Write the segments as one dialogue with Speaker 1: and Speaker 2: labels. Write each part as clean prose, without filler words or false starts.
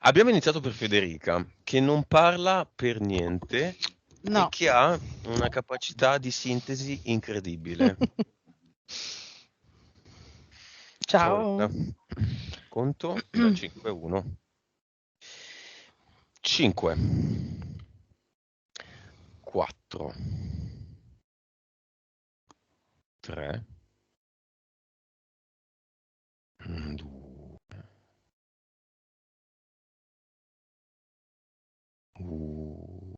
Speaker 1: Abbiamo iniziato per Federica, che non parla per niente e
Speaker 2: No.
Speaker 1: che ha una capacità di sintesi incredibile. Ciao Elena.
Speaker 2: Ciao.
Speaker 1: Conto da 5 a 1. 5, 4, 3, 2, 1.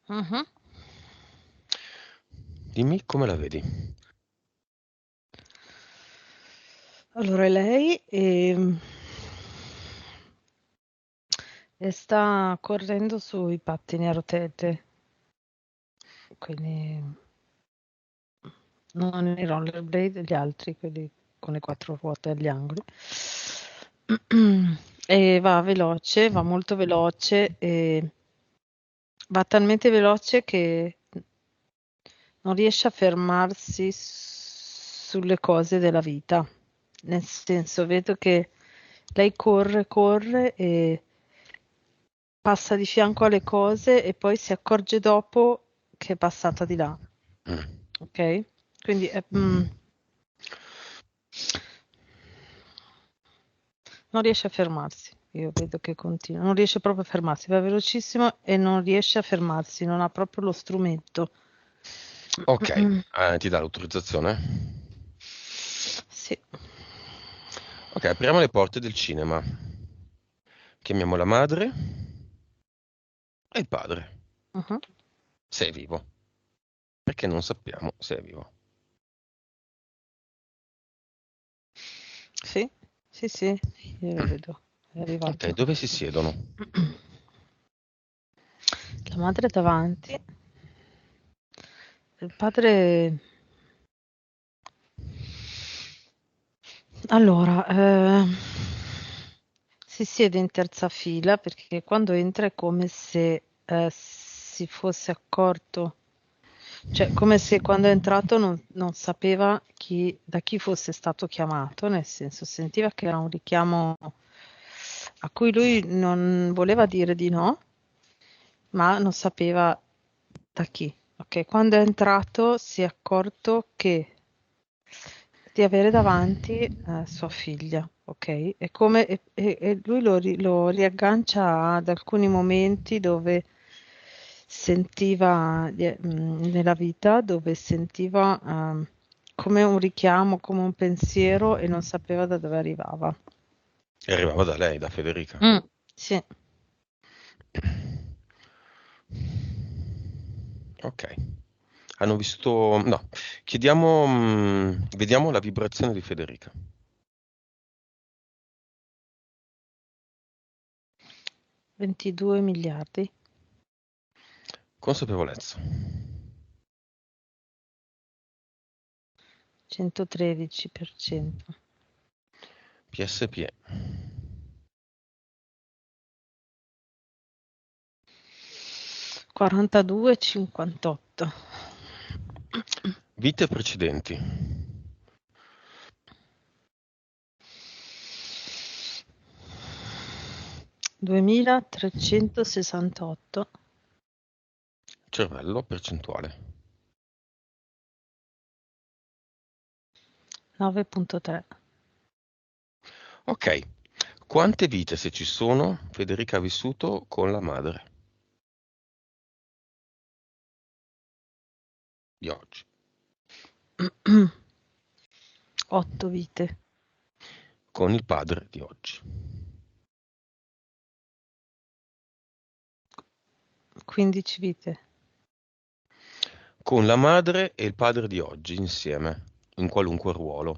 Speaker 2: Mhm.
Speaker 1: Dimmi come la vedi.
Speaker 2: Allora, lei sta correndo sui pattini a rotelle, quindi non i rollerblade, gli altri, quelli con le quattro ruote agli angoli. E va veloce, va molto veloce e va talmente veloce che non riesce a fermarsi sulle cose della vita. Nel senso, vedo che lei corre, corre e passa di fianco alle cose e poi si accorge dopo che è passata di là.
Speaker 1: Mm.
Speaker 2: Ok? Quindi non riesce a fermarsi. Io vedo che continua, non riesce proprio a fermarsi, va velocissimo e non riesce a fermarsi, non ha proprio lo strumento.
Speaker 1: Ok, ti dà l'autorizzazione?
Speaker 2: Sì.
Speaker 1: Ok, apriamo le porte del cinema. Chiamiamo la madre e il padre,
Speaker 2: Mhm.
Speaker 1: se è vivo, perché non sappiamo se è vivo.
Speaker 2: Sì, sì, sì, io lo vedo, è
Speaker 1: Ok,
Speaker 2: arrivato.
Speaker 1: dove si siedono?
Speaker 2: La madre è davanti, il padre. Allora, si siede in terza fila perché quando entra è come se si fosse accorto, cioè come se quando è entrato non sapeva da chi fosse stato chiamato, nel senso sentiva che era un richiamo a cui lui non voleva dire di no, ma non sapeva da chi. Ok, quando è entrato si è accorto di avere davanti sua figlia, ok? E lui lo riaggancia ad alcuni momenti dove sentiva nella vita, dove sentiva come un richiamo, come un pensiero e non sapeva da dove arrivava.
Speaker 1: E arrivava da lei, da Federica.
Speaker 2: Mm, sì.
Speaker 1: Ok. Hanno visto... No, chiediamo... vediamo la vibrazione di Federica.
Speaker 2: 22 miliardi,
Speaker 1: Consapevolezza.
Speaker 2: 113%.
Speaker 1: PSP.
Speaker 2: 42,58.
Speaker 1: Vite precedenti.
Speaker 2: 2368.
Speaker 1: Cervello, percentuale.
Speaker 2: 9,3.
Speaker 1: Ok. Quante vite, se ci sono, Federica ha vissuto con la madre di oggi?
Speaker 2: 8 vite.
Speaker 1: Con il padre di oggi?
Speaker 2: 15 vite.
Speaker 1: Con la madre e il padre di oggi insieme, in qualunque ruolo.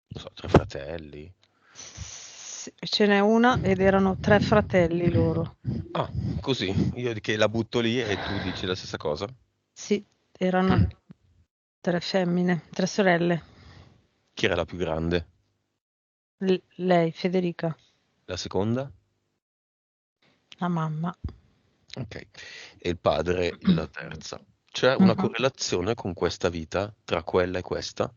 Speaker 1: Non so, tre fratelli.
Speaker 2: Ce n'è una ed erano 3 fratelli loro.
Speaker 1: Ah, così, io che la butto lì e tu dici la stessa cosa?
Speaker 2: Sì. erano 3 femmine, 3 sorelle.
Speaker 1: Chi era la più grande?
Speaker 2: Lei, Federica,
Speaker 1: La seconda?
Speaker 2: la mamma.
Speaker 1: Ok. E il padre la terza. C'è una
Speaker 2: Mhm.
Speaker 1: correlazione con questa vita tra quella e questa?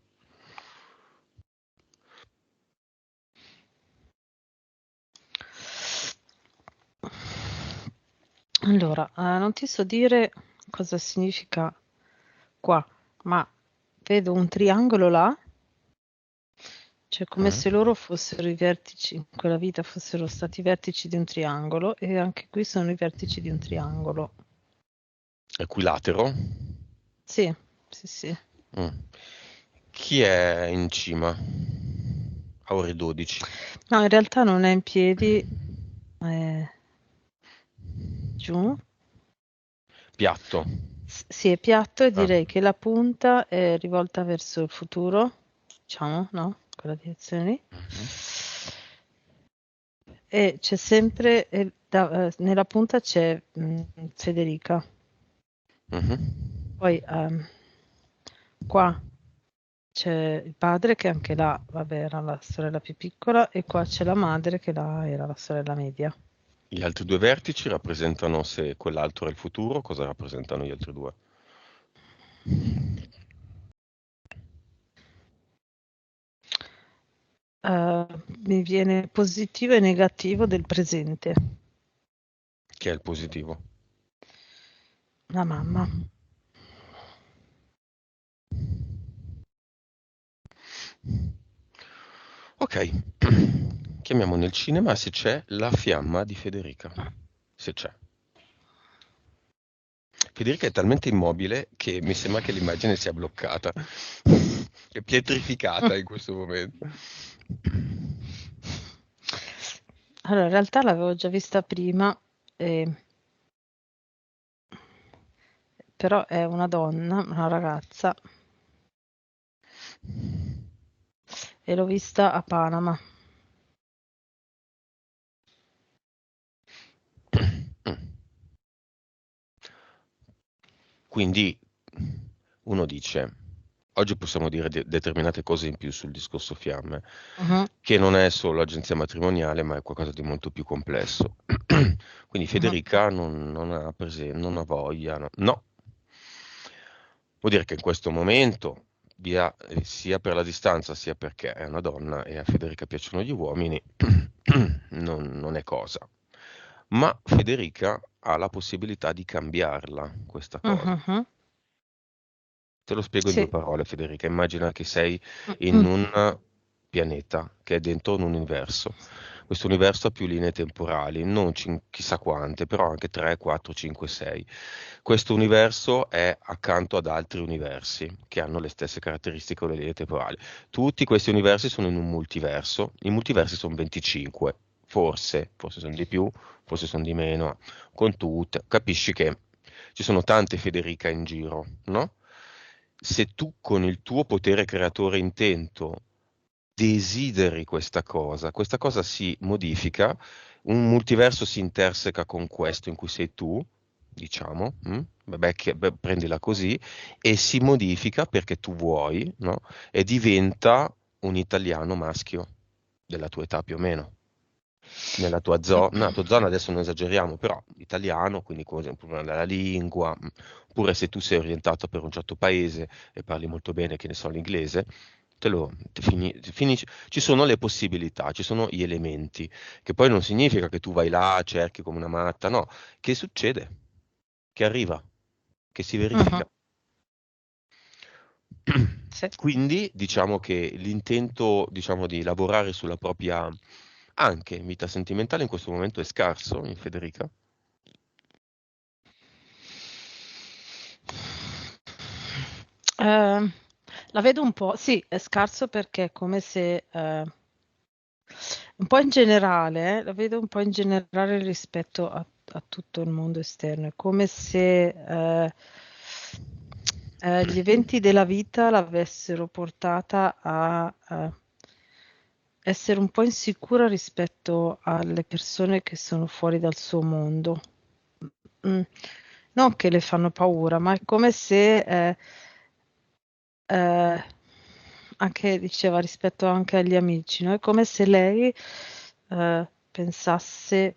Speaker 2: Allora, non ti so dire cosa significa qua, ma vedo un triangolo là, cioè come
Speaker 1: Mm?
Speaker 2: se loro fossero i vertici, in quella vita fossero stati i vertici di un triangolo e anche qui sono i vertici di un triangolo.
Speaker 1: Equilatero?
Speaker 2: Sì, sì, sì.
Speaker 1: Mm. Chi è in cima? A ore 12.
Speaker 2: No, in realtà non è in piedi, è giù.
Speaker 1: Piatto.
Speaker 2: Sì, è piatto e
Speaker 1: Ah.
Speaker 2: direi che la punta è rivolta verso il futuro, diciamo, no? Quella direzione lì.
Speaker 1: Mhm.
Speaker 2: E c'è sempre, nella punta c'è Federica.
Speaker 1: Mhm.
Speaker 2: Poi qua c'è il padre che anche là, vabbè, era la sorella più piccola e qua c'è la madre che là era la sorella media.
Speaker 1: Gli altri due vertici rappresentano, se quell'altro è il futuro, cosa rappresentano gli altri due?
Speaker 2: Mi viene positivo e negativo del presente,
Speaker 1: Che è il positivo?
Speaker 2: la mamma.
Speaker 1: Ok, chiamiamo nel cinema se c'è la fiamma di Federica. Se c'è. Federica è talmente immobile che mi sembra che l'immagine sia bloccata. È pietrificata in questo momento.
Speaker 2: Allora, in realtà l'avevo già vista prima, però è una donna, una ragazza, e l'ho vista a Panama.
Speaker 1: Quindi uno dice, oggi possiamo dire determinate cose in più sul discorso fiamme,
Speaker 2: Mhm,
Speaker 1: che non è solo agenzia matrimoniale, ma è qualcosa di molto più complesso. Quindi
Speaker 2: mhm,
Speaker 1: Federica non ha voglia, no. No. Vuol dire che in questo momento, sia per la distanza, sia perché è una donna e a Federica piacciono gli uomini, non è cosa. Ma Federica ha la possibilità di cambiarla, questa cosa.
Speaker 2: mhm.
Speaker 1: Te lo spiego in due
Speaker 2: Sì.
Speaker 1: parole, Federica. Immagina che sei in
Speaker 2: Mm.
Speaker 1: un pianeta che è dentro un universo. Questo universo ha più linee temporali, non chissà quante, però anche 3, 4, 5, 6. Questo universo è accanto ad altri universi che hanno le stesse caratteristiche o le linee temporali. Tutti questi universi sono in un multiverso. I multiversi sono 25, forse sono di più, forse sono di meno. Con tutte, capisci che ci sono tante Federica in giro, no? Se tu con il tuo potere creatore intento desideri questa cosa si modifica, un multiverso si interseca con questo in cui sei tu, diciamo, vabbè, prendila così, e si modifica perché tu vuoi, no? E diventa un italiano maschio della tua età più o meno. Nella tua zona adesso non esageriamo, però italiano, quindi come esempio la lingua, oppure se tu sei orientato per un certo paese e parli molto bene, che ne so, l'inglese, ci sono le possibilità, ci sono gli elementi, che poi non significa che tu vai là, cerchi come una matta, no, che succede, che arriva, che si
Speaker 2: Mhm.
Speaker 1: verifica.
Speaker 2: Sì.
Speaker 1: Quindi diciamo che l'intento, diciamo, di lavorare sulla propria anche vita sentimentale in questo momento è scarso in Federica.
Speaker 2: Ehm, la vedo un po', sì, è scarso perché è come se, un po' in generale, la vedo un po' in generale rispetto a tutto il mondo esterno, è come se gli eventi della vita l'avessero portata a essere un po' insicura rispetto alle persone che sono fuori dal suo mondo. Mm. non che le fanno paura, ma è come se eh, anche diceva rispetto anche agli amici, no? È come se lei pensasse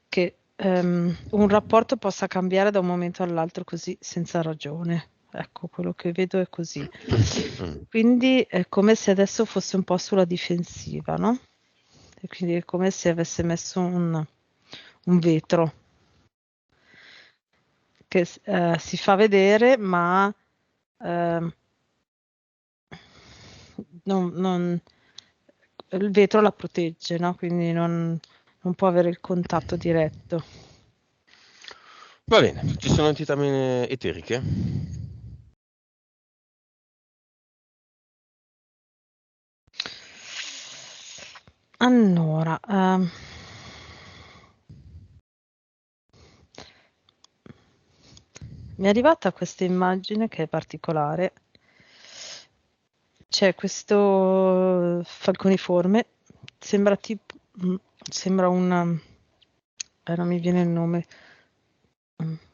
Speaker 2: che un rapporto possa cambiare da un momento all'altro così senza ragione. Ecco, quello che vedo è così. Quindi è come se adesso fosse un po' sulla difensiva, no? E quindi è come se avesse messo un vetro che si fa vedere, ma ehm, il vetro la protegge, no? Quindi non può avere il contatto diretto.
Speaker 1: Va bene, ci sono entità eteriche?
Speaker 2: Allora, mi è arrivata questa immagine che è particolare. C'è questo falconiforme, sembra tipo, sembra non mi viene il nome,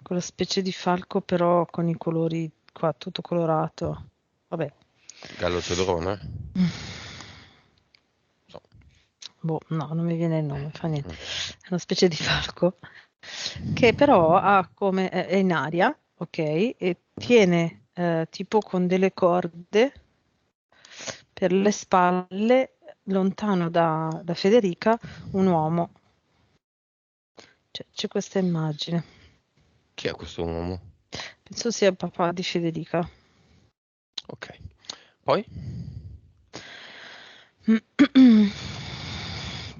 Speaker 2: quella specie di falco però con i colori qua, tutto colorato. Vabbè.
Speaker 1: Gallo cedrone? So.
Speaker 2: Boh, no, non mi viene il nome, fa niente. È una specie di falco che però ha come, è in aria, ok? E tiene tipo con delle corde per le spalle, lontano da Federica, un uomo. C'è questa immagine.
Speaker 1: Chi è questo uomo?
Speaker 2: Penso sia il papà di Federica.
Speaker 1: Ok. Poi?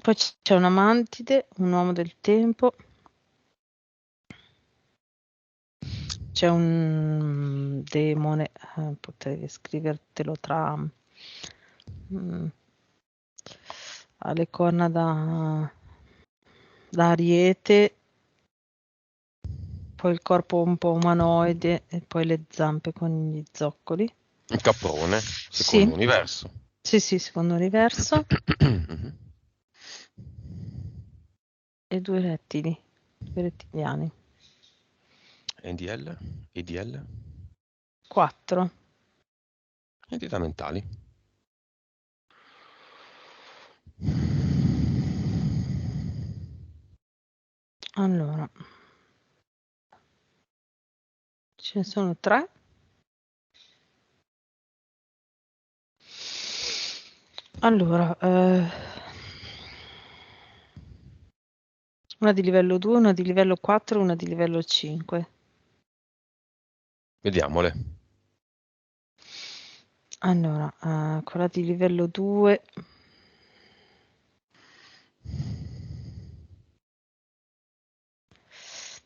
Speaker 2: Poi c'è una mantide, un uomo del tempo. C'è un demone, potrei scrivertelo tra ha le corna da ariete, poi il corpo un po' umanoide e poi le zampe con gli zoccoli.
Speaker 1: Un caprone,
Speaker 2: Sì,
Speaker 1: secondo universo.
Speaker 2: sì, sì, secondo universo.
Speaker 1: Mhm.
Speaker 2: E due rettiliani.
Speaker 1: NDL? EDL?
Speaker 2: 4.
Speaker 1: Entità mentali.
Speaker 2: Allora, ce ne sono 3. Allora, una di livello 2, una di livello 4, una di livello 5.
Speaker 1: Vediamole.
Speaker 2: Allora, quella di livello 2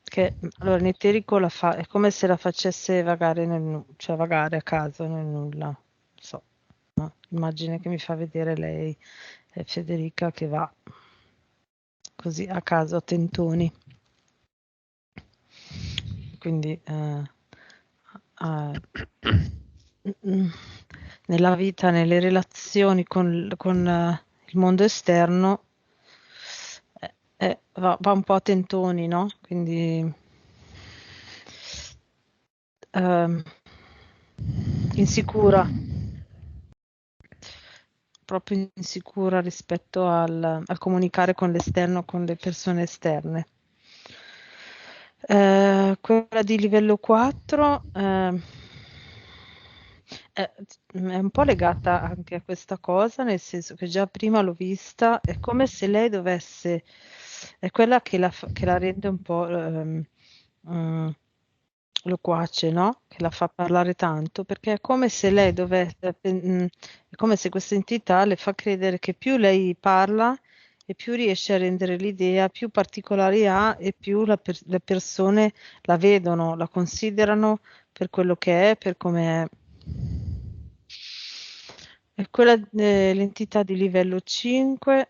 Speaker 2: che allora in eterico è come se la facesse vagare cioè vagare a caso nel nulla. Non so, no? Immagine che mi fa vedere lei, Federica, che va così a caso a tentoni. Quindi nella vita, nelle relazioni con il mondo esterno va un po' a tentoni, no? Quindi insicura, proprio insicura rispetto al comunicare con l'esterno, con le persone esterne. Quella di livello 4 è un po' legata anche a questa cosa, nel senso che già prima l'ho vista, è come se lei dovesse, è quella che la rende un po' mm, loquace, no? Che la fa parlare tanto, perché è come se lei dovesse, è come se questa entità le fa credere che più lei parla e più riesce a rendere l'idea, più particolari ha e più le persone la vedono, la considerano per quello che è, per come è. E quella, l'entità di livello 5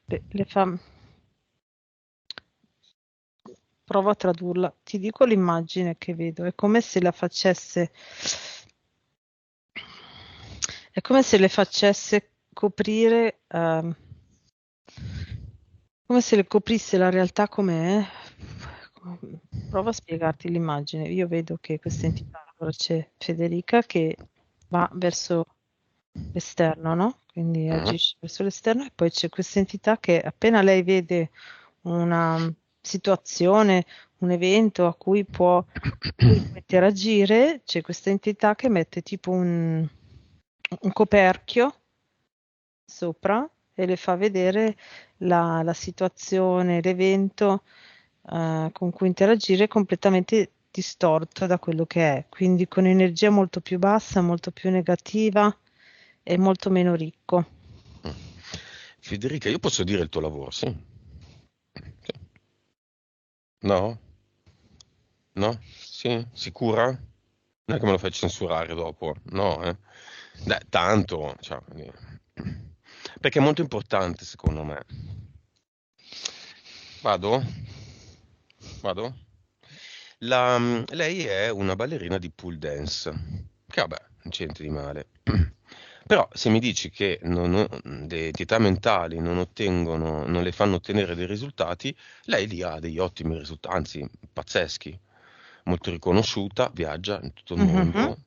Speaker 2: le fa. Provo a tradurla. Ti dico l'immagine che vedo, è come se le facesse coprire, come se le coprisse la realtà com'è. Prova a spiegarti l'immagine. Io vedo che questa entità, allora c'è Federica che va verso l'esterno, no? Quindi
Speaker 1: Mhm.
Speaker 2: agisce verso l'esterno e poi c'è questa entità che appena lei vede una situazione, un evento a cui può interagire, c'è questa entità che mette tipo un coperchio sopra e le fa vedere la situazione, l'evento con cui interagire completamente distorto da quello che è, quindi con energia molto più bassa, molto più negativa e molto meno ricco.
Speaker 1: Federica, io posso dire il tuo lavoro, sì? Sì. No? No? Sì? Sicura? Non è che me lo fai censurare dopo, no, eh? Dai, tanto, cioè, perché è molto importante secondo me. Vado? Vado? Lei è una ballerina di pool dance, che vabbè, non c'è niente di male. Però se mi dici che le entità mentali non le fanno ottenere dei risultati, lei lì ha degli ottimi risultati, anzi pazzeschi. Molto riconosciuta, viaggia in tutto il
Speaker 2: Mhm,
Speaker 1: mondo,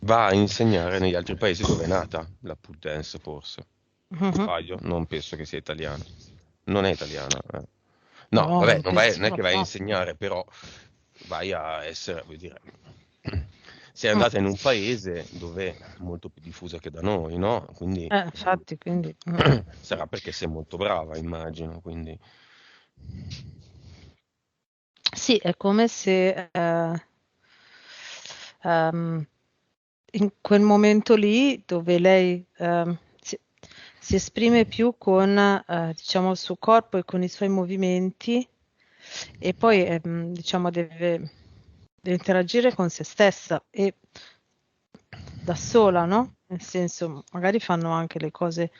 Speaker 1: va a insegnare negli altri paesi dove è nata la pool dance, forse.
Speaker 2: mhm.
Speaker 1: Sbaglio? Non penso che sia italiana. Non è italiana. No,
Speaker 2: No,
Speaker 1: vabbè,
Speaker 2: non penso
Speaker 1: non è che vai a
Speaker 2: proprio.
Speaker 1: insegnare, però vai a essere, vuol dire, sei
Speaker 2: Mm.
Speaker 1: andata in un paese dove è molto più diffusa che da noi, no? Quindi
Speaker 2: Infatti, quindi
Speaker 1: sarà perché sei molto brava, immagino, quindi
Speaker 2: sì, è come se ehm, in quel momento lì dove lei si esprime più con diciamo il suo corpo e con i suoi movimenti e poi diciamo deve interagire con se stessa e da sola, no? Nel senso, magari fanno anche le cose,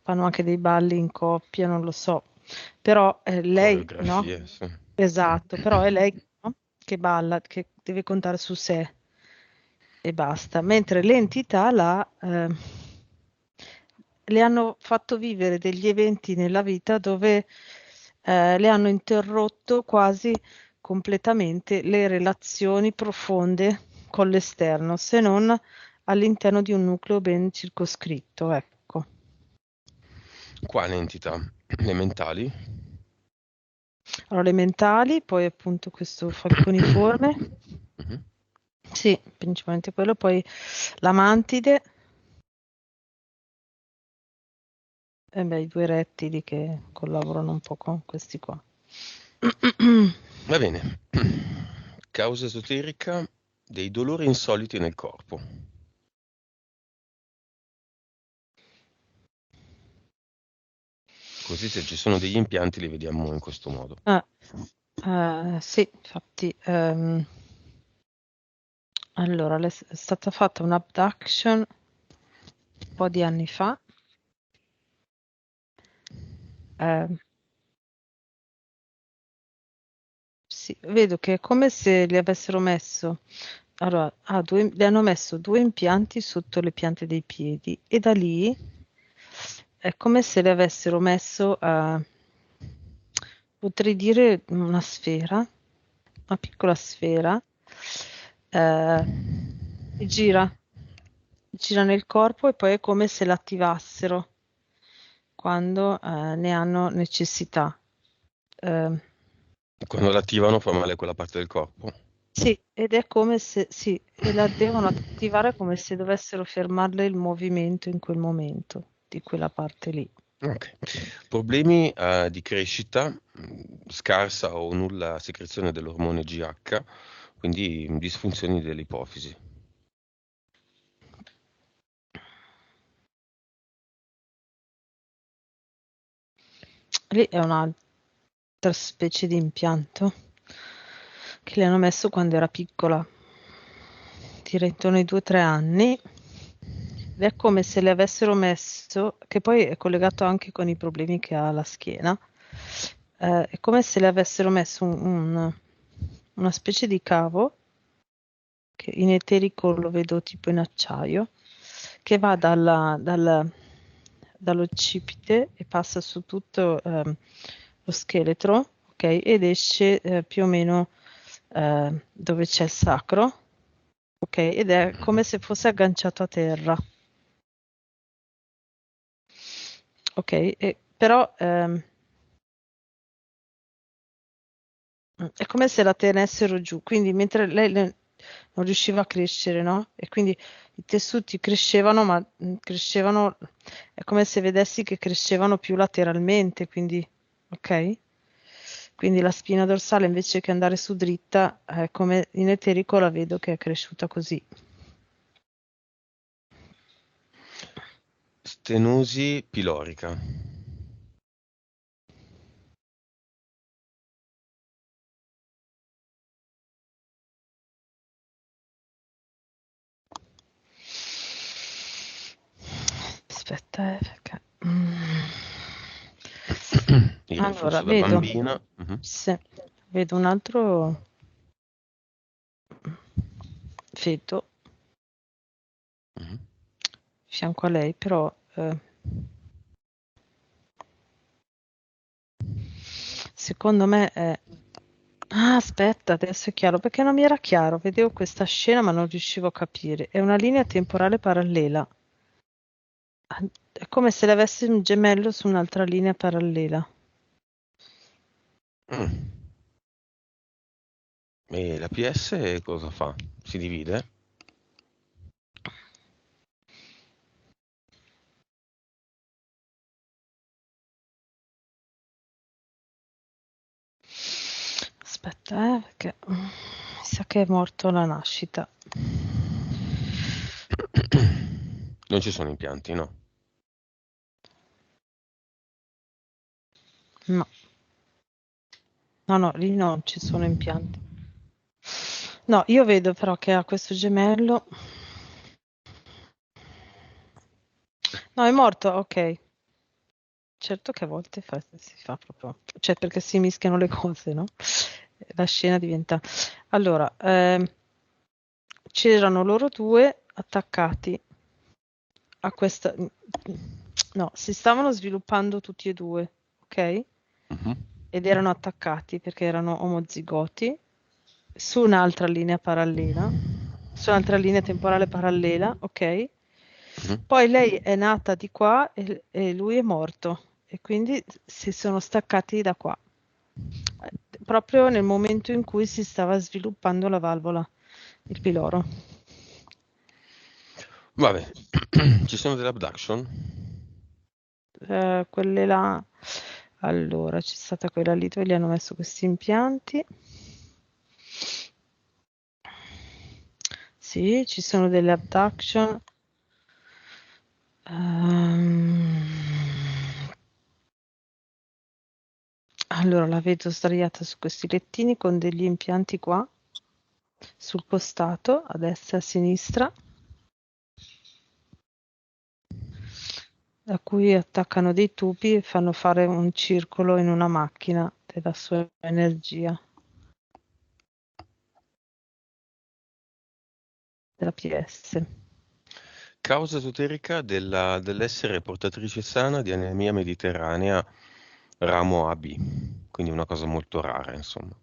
Speaker 2: fanno anche dei balli in coppia, non lo so, però è lei, no?
Speaker 1: coreografie, sì.
Speaker 2: Esatto, però è lei, no? Che balla, che deve contare su sé e basta, mentre l'entità le hanno fatto vivere degli eventi nella vita dove le hanno interrotto quasi completamente le relazioni profonde con l'esterno, se non all'interno di un nucleo ben circoscritto, ecco.
Speaker 1: Quale entità? Le mentali?
Speaker 2: Allora, le mentali, poi appunto questo falconiforme,
Speaker 1: Mhm.
Speaker 2: sì, principalmente quello, poi la mantide, e beh, i due rettili che collaborano un po' con questi qua.
Speaker 1: Va bene. Causa esoterica dei dolori insoliti nel corpo. Così se ci sono degli impianti li vediamo in questo modo.
Speaker 2: Ah, sì, infatti, allora è stata fatta un abduction un po' di anni fa. ehm, sì, vedo che è come se le avessero messo, allora, le hanno messo due impianti sotto le piante dei piedi e da lì è come se le avessero messo, potrei dire una sfera, una piccola sfera, eh, e gira nel corpo e poi è come se l'attivassero quando ne hanno necessità. Eh,
Speaker 1: Quando l'attivano fa male a quella parte del corpo.
Speaker 2: sì, ed è come se, sì, e la devono attivare come se dovessero fermarle il movimento in quel momento, di quella parte lì.
Speaker 1: Ok. Problemi di crescita, scarsa o nulla secrezione dell'ormone GH, quindi disfunzioni dell'ipofisi.
Speaker 2: Lì è un'altra specie di impianto che le hanno messo quando era piccola, direi intorno ai 2 o 3 anni, ed è come se le avessero messo, che poi è collegato anche con i problemi che ha alla schiena, è come se le avessero messo una specie di cavo, che in eterico lo vedo tipo in acciaio, che va dall'occipite e passa su tutto lo scheletro, ok? Ed esce più o meno dove c'è il sacro, ok? Ed è come se fosse agganciato a terra, ok? Però è come se la tenessero giù, quindi mentre non riusciva a crescere, no? E quindi i tessuti crescevano, ma crescevano, è come se vedessi che crescevano più lateralmente, quindi, ok? Quindi la spina dorsale invece che andare su dritta, come in eterico la vedo che è cresciuta così.
Speaker 1: Stenosi pilorica.
Speaker 2: Aspetta, perché...
Speaker 1: Il
Speaker 2: Allora,
Speaker 1: riflusso da
Speaker 2: vedo,
Speaker 1: bambina. Mhm.
Speaker 2: se, vedo un altro feto
Speaker 1: Mhm.
Speaker 2: fianco a lei, però secondo me è... Ah, aspetta, adesso è chiaro, perché non mi era chiaro, vedevo questa scena ma non riuscivo a capire. È una linea temporale parallela. Ah, è come se le avessi un gemello su un'altra linea parallela.
Speaker 1: Mm. E la PS cosa fa? Si divide?
Speaker 2: Aspetta, perché mi sa che è morto alla nascita.
Speaker 1: Non ci sono impianti, no?
Speaker 2: No, no, no, lì non ci sono impianti. No, io vedo però che ha questo gemello. No, è morto, ok. Certo che a volte si fa proprio, cioè perché si mischiano le cose, no? La scena diventa... Allora, c'erano loro due attaccati a questa... No, si stavano sviluppando tutti e due, ok?
Speaker 1: Mhm.
Speaker 2: Ed erano attaccati perché erano omozigoti su un'altra linea parallela, su un'altra linea temporale parallela, ok?
Speaker 1: Mhm.
Speaker 2: Poi lei è nata di qua e lui è morto e quindi si sono staccati da qua, proprio nel momento in cui si stava sviluppando la valvola, il piloro.
Speaker 1: Vabbè, ci sono delle abduction?
Speaker 2: Quelle là, allora c'è stata quella lì dove gli hanno messo questi impianti. Sì, ci sono delle abduction. Ehm, allora la vedo sdraiata su questi lettini con degli impianti qua sul costato, a destra e a sinistra, da cui attaccano dei tubi e fanno fare un circolo in una macchina della sua energia, della PS.
Speaker 1: Causa esoterica dell'essere portatrice sana di anemia mediterranea ramo AB, quindi una cosa molto rara, insomma.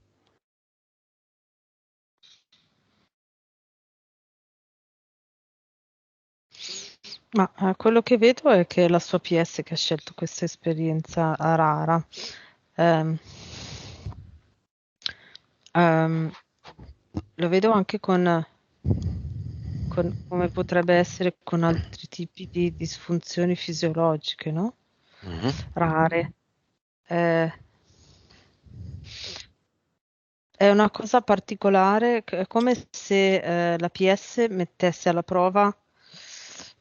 Speaker 2: Ma quello che vedo è che è la sua PS che ha scelto questa esperienza rara. Ehm, ehm, lo vedo anche come potrebbe essere con altri tipi di disfunzioni fisiologiche, no?
Speaker 1: Mhm.
Speaker 2: Rare. Eh, è una cosa particolare, è come se la PS mettesse alla prova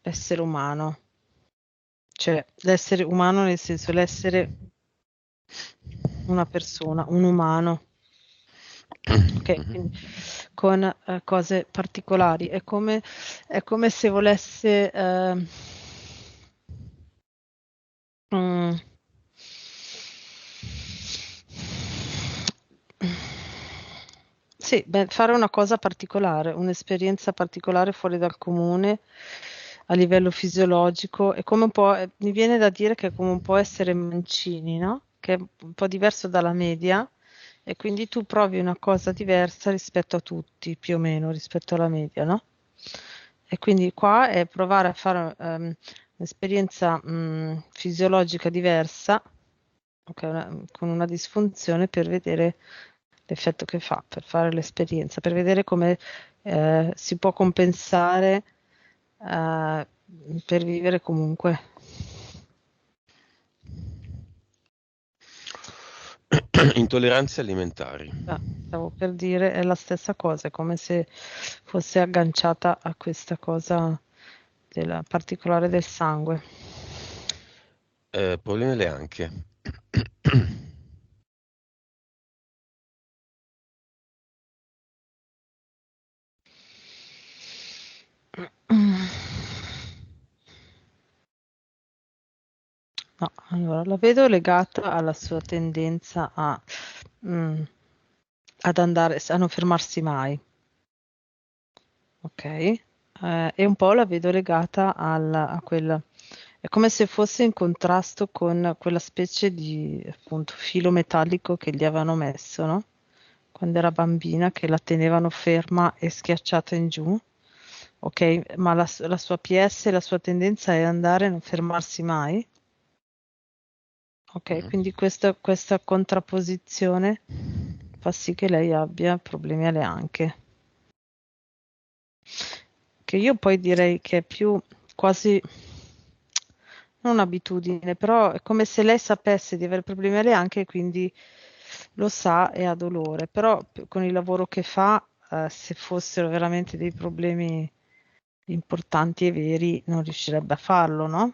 Speaker 2: l'essere umano, cioè l'essere umano nel senso l'essere una persona, un umano. Ok,
Speaker 1: Mhm.
Speaker 2: quindi con cose particolari. È come se volesse mm, sì, beh, fare una cosa particolare, un'esperienza particolare fuori dal comune, a livello fisiologico, è come un po', mi viene da dire che è come un po' essere mancini, no? Che è un po' diverso dalla media e quindi tu provi una cosa diversa rispetto a tutti, più o meno, rispetto alla media, no? E quindi qua è provare a fare un'esperienza fisiologica diversa, ok, con una disfunzione per vedere l'effetto che fa, per fare l'esperienza, per vedere come si può compensare per vivere comunque.
Speaker 1: Intolleranze alimentari.
Speaker 2: Stavo per dire, è la stessa cosa, è come se fosse agganciata a questa cosa della particolare del sangue.
Speaker 1: Problemi alle anche.
Speaker 2: No, allora la vedo legata alla sua tendenza mm, ad andare, a non fermarsi mai, ok? E un po' la vedo legata a quella, è come se fosse in contrasto con quella specie di appunto filo metallico che gli avevano messo, no? Quando era bambina, che la tenevano ferma e schiacciata in giù. Ok, ma la sua PS, la sua tendenza è andare e non fermarsi mai. Ok,
Speaker 1: Mhm.
Speaker 2: quindi questa contrapposizione fa sì che lei abbia problemi alle anche. Che io poi direi che è più quasi non un'abitudine, però è come se lei sapesse di avere problemi alle anche e quindi lo sa e ha dolore. Però con il lavoro che fa, se fossero veramente dei problemi importanti e veri, non riuscirebbe a farlo, no?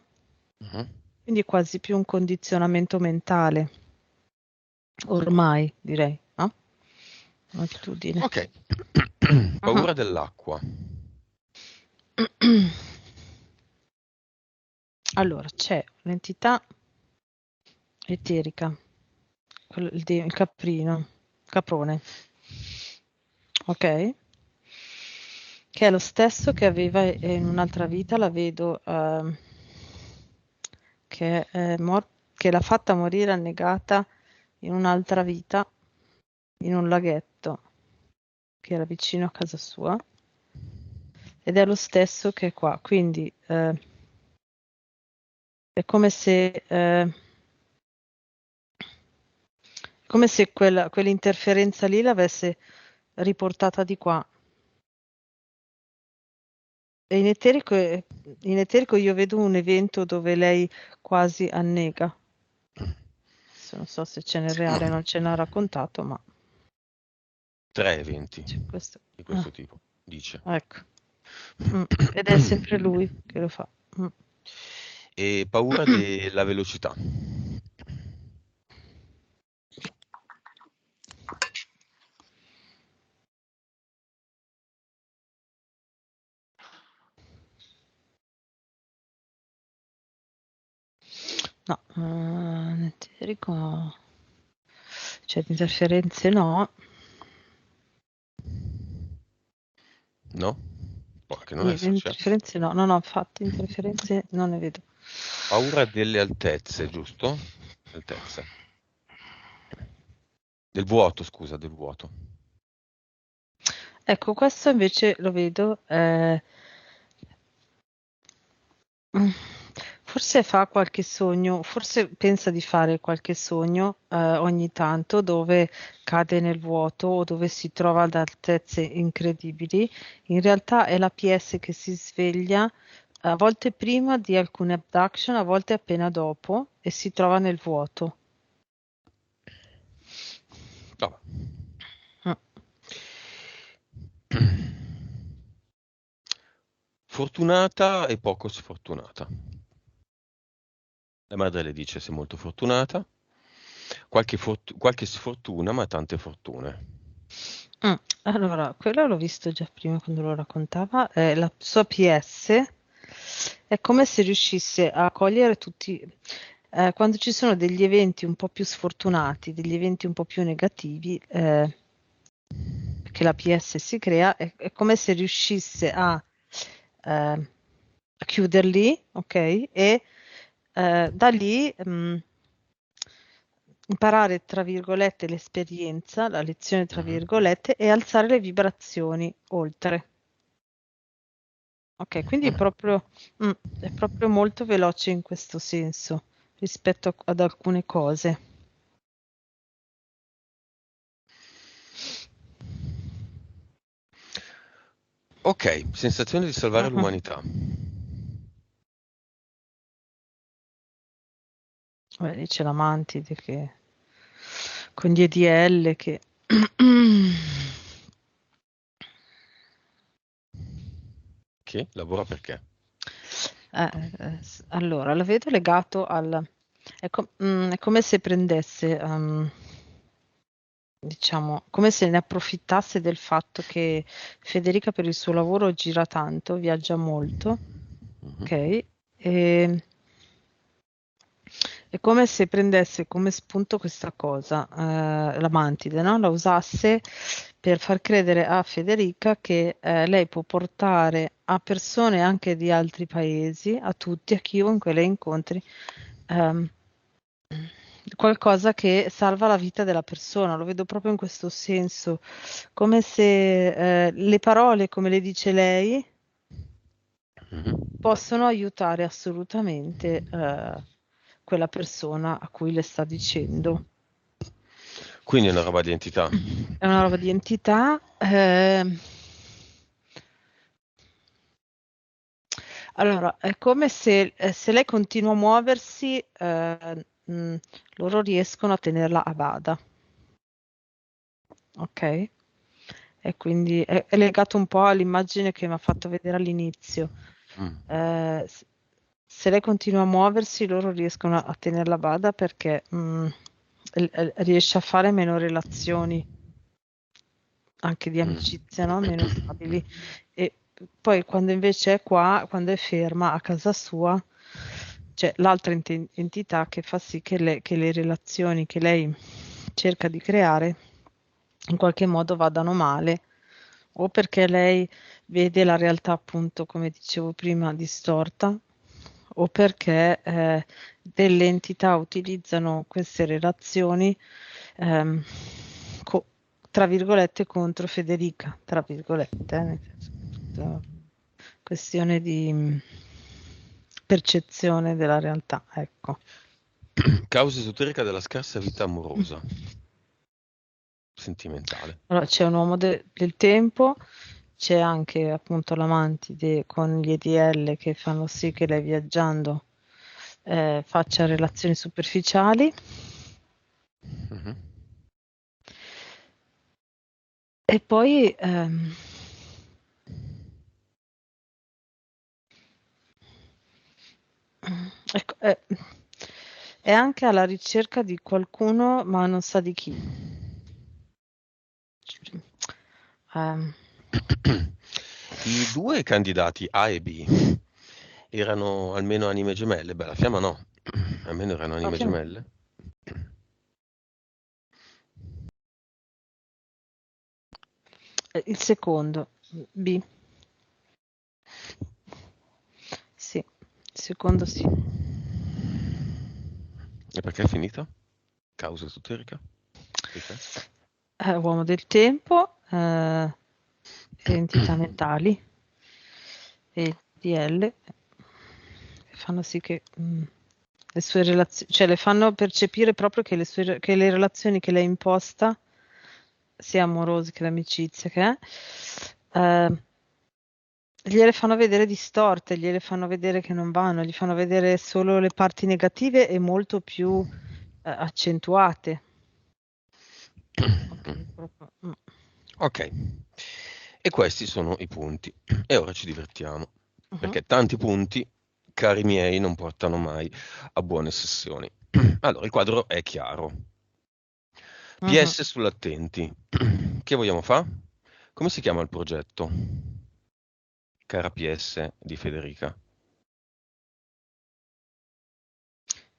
Speaker 1: Mhm.
Speaker 2: Quindi è quasi più un condizionamento mentale, ormai direi, no? Un'abitudine.
Speaker 1: Ok.
Speaker 2: Mhm.
Speaker 1: Paura dell'acqua.
Speaker 2: Allora, c'è un'entità eterica, il caprino, caprone, ok? Che è lo stesso che aveva in un'altra vita, la vedo che l'ha fatta morire annegata in un'altra vita, in un laghetto che era vicino a casa sua, ed è lo stesso che è qua, quindi è come se quell'interferenza lì l'avesse riportata di qua. E in eterico io vedo un evento dove lei quasi annega. Adesso non so se c'è nel reale, non ce n'ha raccontato, ma
Speaker 1: 3 eventi
Speaker 2: c'è questo.
Speaker 1: di questo
Speaker 2: Ah,
Speaker 1: tipo, dice.
Speaker 2: ecco. Ed è sempre lui che lo fa. Mm.
Speaker 1: E paura della velocità.
Speaker 2: No, eterico, cioè di interferenze no.
Speaker 1: No? Può anche non esserci.
Speaker 2: Interferenze no, no, no, infatti interferenze non ne vedo.
Speaker 1: Paura delle altezze, giusto? Altezze. Del vuoto, scusa, del vuoto.
Speaker 2: Ecco, questo invece lo vedo, mm, forse fa qualche sogno, forse pensa di fare qualche sogno ogni tanto dove cade nel vuoto o dove si trova ad altezze incredibili. In realtà è la PS che si sveglia a volte prima di alcune abduction, a volte appena dopo e si trova nel vuoto.
Speaker 1: Vabbè.
Speaker 2: Mm.
Speaker 1: Fortunata e poco sfortunata. La madre le dice sei molto fortunata. Qualche sfortuna, ma tante fortune.
Speaker 2: Mm. Allora, quello l'ho visto già prima quando lo raccontava. La sua PS è come se riuscisse a cogliere tutti, quando ci sono degli eventi un po' più sfortunati, degli eventi un po' più negativi, che la PS si crea, è come se riuscisse a eh, chiuderli, ok? E da lì imparare, tra virgolette, l'esperienza, la lezione, tra virgolette, e alzare le vibrazioni oltre. Ok, quindi è proprio molto veloce in questo senso rispetto ad alcune cose.
Speaker 1: Ok, sensazione di salvare
Speaker 2: Mhm.
Speaker 1: l'umanità.
Speaker 2: Beh, lì c'è la Mantide che con gli EDL che
Speaker 1: Che lavora perché?
Speaker 2: allora, la vedo legato al... è come se prendesse, diciamo, come se ne approfittasse del fatto che Federica per il suo lavoro gira tanto, viaggia molto,
Speaker 1: Mhm.
Speaker 2: ok? E è come se prendesse come spunto questa cosa, la Mantide, no? La usasse per far credere a Federica che lei può portare a persone anche di altri paesi, a tutti, a chiunque lei incontri, ehm, qualcosa che salva la vita della persona. Lo vedo proprio in questo senso, come se le parole, come le dice lei,
Speaker 1: Mhm.
Speaker 2: possono aiutare assolutamente quella persona a cui le sta dicendo.
Speaker 1: Quindi è una roba di entità.
Speaker 2: È una roba di entità. Allora, è come se lei continua a muoversi, loro riescono a tenerla a bada, ok? E quindi è legato un po' all'immagine che mi ha fatto vedere all'inizio.
Speaker 1: Mm.
Speaker 2: Se lei continua a muoversi, loro riescono a tenerla a bada perché riesce a fare meno relazioni anche di
Speaker 1: Mm.
Speaker 2: amicizia, no? Meno stabili. E poi quando invece è qua, quando è ferma a casa sua, c'è l'altra entità che fa sì che le relazioni che lei cerca di creare in qualche modo vadano male, o perché lei vede la realtà appunto, come dicevo prima, distorta, o perché delle entità utilizzano queste relazioni ehm, co- tra virgolette contro Federica, tra virgolette, nel senso che è tutta questione di percezione della realtà, ecco.
Speaker 1: Causa esoterica della scarsa vita amorosa, sentimentale.
Speaker 2: Allora, c'è un uomo del tempo, c'è anche appunto la Mantide con gli EDL che fanno sì che lei viaggiando faccia relazioni superficiali.
Speaker 1: Mhm.
Speaker 2: E poi ecco, è anche alla ricerca di qualcuno, ma non sa di chi. Ehm,
Speaker 1: I due candidati A e B erano almeno anime gemelle. Beh, la fiamma no, almeno erano anime
Speaker 2: proprio
Speaker 1: gemelle.
Speaker 2: il secondo, B, sì, il secondo sì.
Speaker 1: E perché è finita? Causa esoterica? Perché?
Speaker 2: Uomo del tempo, entità mentali e DL che fanno sì che le sue relazioni, cioè le fanno percepire proprio che che le relazioni che lei imposta, sia amorose che l'amicizia, che è, gliele fanno vedere distorte, gliele fanno vedere che non vanno, gli fanno vedere solo le parti negative e molto più accentuate. Ok, proprio.
Speaker 1: Ok, e questi sono i punti. E ora ci divertiamo,
Speaker 2: Mhm,
Speaker 1: perché tanti punti, cari miei, non portano mai a buone sessioni. Allora, il quadro è chiaro.
Speaker 2: mhm.
Speaker 1: PS sull'attenti. Che vogliamo fare? Come si chiama il progetto? Cara PS di Federica.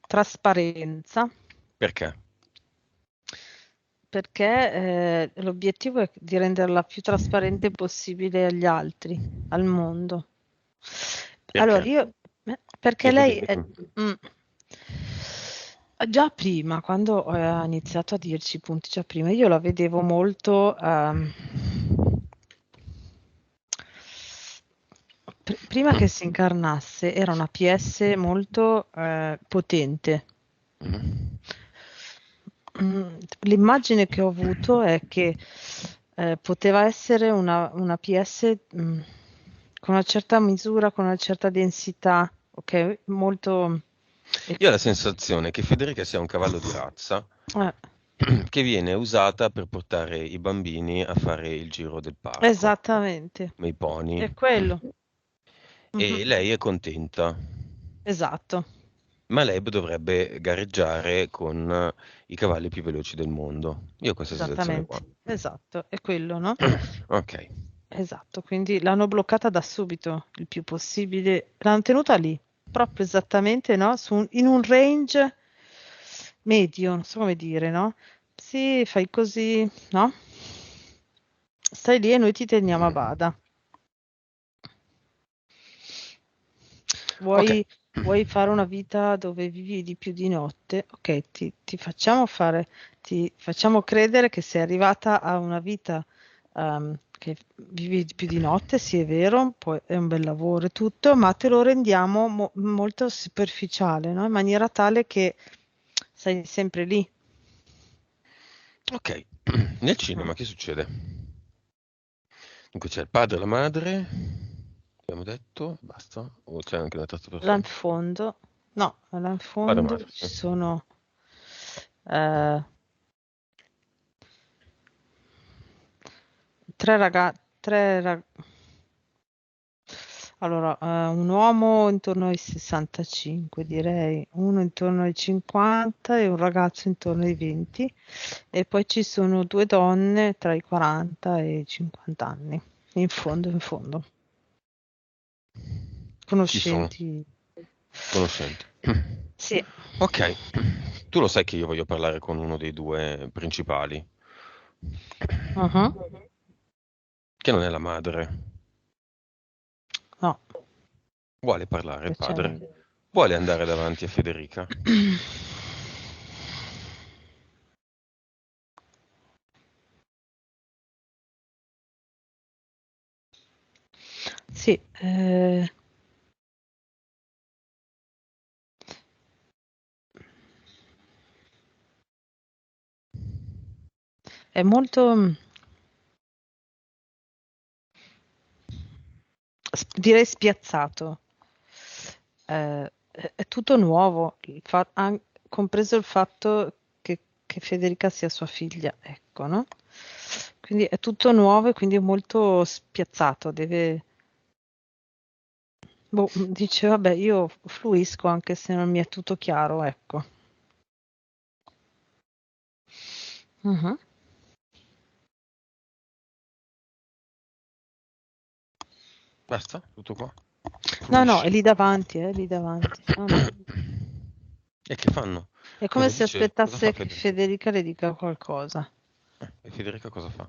Speaker 2: Trasparenza,
Speaker 1: Perché?
Speaker 2: perché l'obiettivo è di renderla più trasparente possibile agli altri, al mondo. Allora,
Speaker 1: Perché?
Speaker 2: perché
Speaker 1: Dimmi,
Speaker 2: lei
Speaker 1: dimmi.
Speaker 2: mm, già prima, quando ha iniziato a dirci i punti, già prima, io la vedevo molto, prima che si incarnasse, era una PS molto potente.
Speaker 1: Mhm.
Speaker 2: L'immagine che ho avuto è che poteva essere una PS con una certa misura, con una certa densità, ok? Molto...
Speaker 1: Io ho la sensazione che Federica sia un cavallo di razza
Speaker 2: eh,
Speaker 1: che viene usata per portare i bambini a fare il giro del parco,
Speaker 2: esattamente,
Speaker 1: come i pony,
Speaker 2: è quello. Mhm.
Speaker 1: e lei è contenta,
Speaker 2: Esatto,
Speaker 1: ma lei dovrebbe gareggiare con i cavalli più veloci del mondo. Io ho questa sensazione qua.
Speaker 2: esattamente, esatto, è quello, no?
Speaker 1: Ok,
Speaker 2: Esatto, quindi l'hanno bloccata da subito, il più possibile. L'hanno tenuta lì, proprio esattamente, no? In un range medio, non so come dire, no? Sì, fai così, no? Stai lì e noi ti teniamo a bada.
Speaker 1: ok.
Speaker 2: Vuoi fare una vita dove vivi di più di notte? Ok, ti facciamo fare, ti facciamo credere che sei arrivata a una vita che vivi di più di notte, sì è vero, poi è un bel lavoro e tutto, ma te lo rendiamo molto superficiale, no? In maniera tale che sei sempre lì.
Speaker 1: Ok, nel
Speaker 2: Mm.
Speaker 1: cinema che succede? Dunque c'è il padre e la madre, abbiamo detto, basta, o c'è anche una terza
Speaker 2: Là in
Speaker 1: persona?
Speaker 2: fondo, no, là in
Speaker 1: Padre e
Speaker 2: fondo
Speaker 1: madre,
Speaker 2: ci
Speaker 1: sì.
Speaker 2: sono eh, tre ragazzi. Allora, un uomo intorno ai 65, direi, uno intorno ai 50 e un ragazzo intorno ai 20. E poi ci sono due donne tra i 40 e i 50 anni, in fondo,
Speaker 1: Chi sono?
Speaker 2: conoscenti.
Speaker 1: Conoscenti.
Speaker 2: Sì.
Speaker 1: Ok, tu lo sai che io voglio parlare con uno dei due principali,
Speaker 2: Mhm.
Speaker 1: che non è la madre.
Speaker 2: No,
Speaker 1: Vuole parlare il
Speaker 2: che c'è?
Speaker 1: padre? Vuole andare davanti a Federica?
Speaker 2: Sì, è molto, direi spiazzato. È tutto nuovo, compreso il fatto che Federica sia sua figlia, ecco, no? Quindi è tutto nuovo e quindi è molto spiazzato. Boh, dice, vabbè, io fluisco anche se non mi è tutto chiaro, ecco. Mhm.
Speaker 1: Basta? Tutto qua?
Speaker 2: No, no, è
Speaker 1: Fluisci?
Speaker 2: lì davanti, è lì davanti. No, no.
Speaker 1: E che fanno?
Speaker 2: È come
Speaker 1: Cosa
Speaker 2: se
Speaker 1: dice? Cosa fa
Speaker 2: aspettasse che
Speaker 1: Federica?
Speaker 2: Federica le dica qualcosa.
Speaker 1: E Federica cosa fa?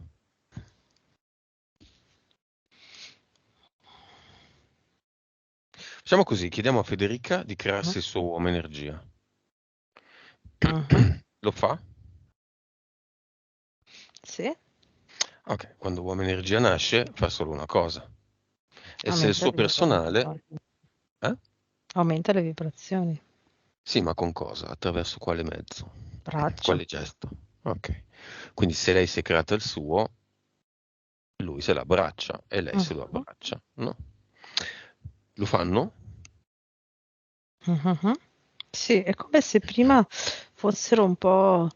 Speaker 1: Facciamo così, chiediamo a Federica di
Speaker 2: Mhm.
Speaker 1: crearsi il suo uomo energia.
Speaker 2: Mhm.
Speaker 1: Lo fa?
Speaker 2: Sì,
Speaker 1: Ok, quando uomo energia nasce fa solo una cosa. E se il
Speaker 2: aumenta
Speaker 1: suo
Speaker 2: le
Speaker 1: personale...
Speaker 2: vibrazioni.
Speaker 1: Eh?
Speaker 2: Aumenta le vibrazioni.
Speaker 1: Sì, ma con cosa? Attraverso quale mezzo?
Speaker 2: Braccio.
Speaker 1: Quale gesto? Ok. Quindi se lei si è creata il suo, lui se l'abbraccia e lei se lo
Speaker 2: Mhm.
Speaker 1: abbraccia, no? Lo fanno?
Speaker 2: Mhm. Sì, è come se prima fossero un po'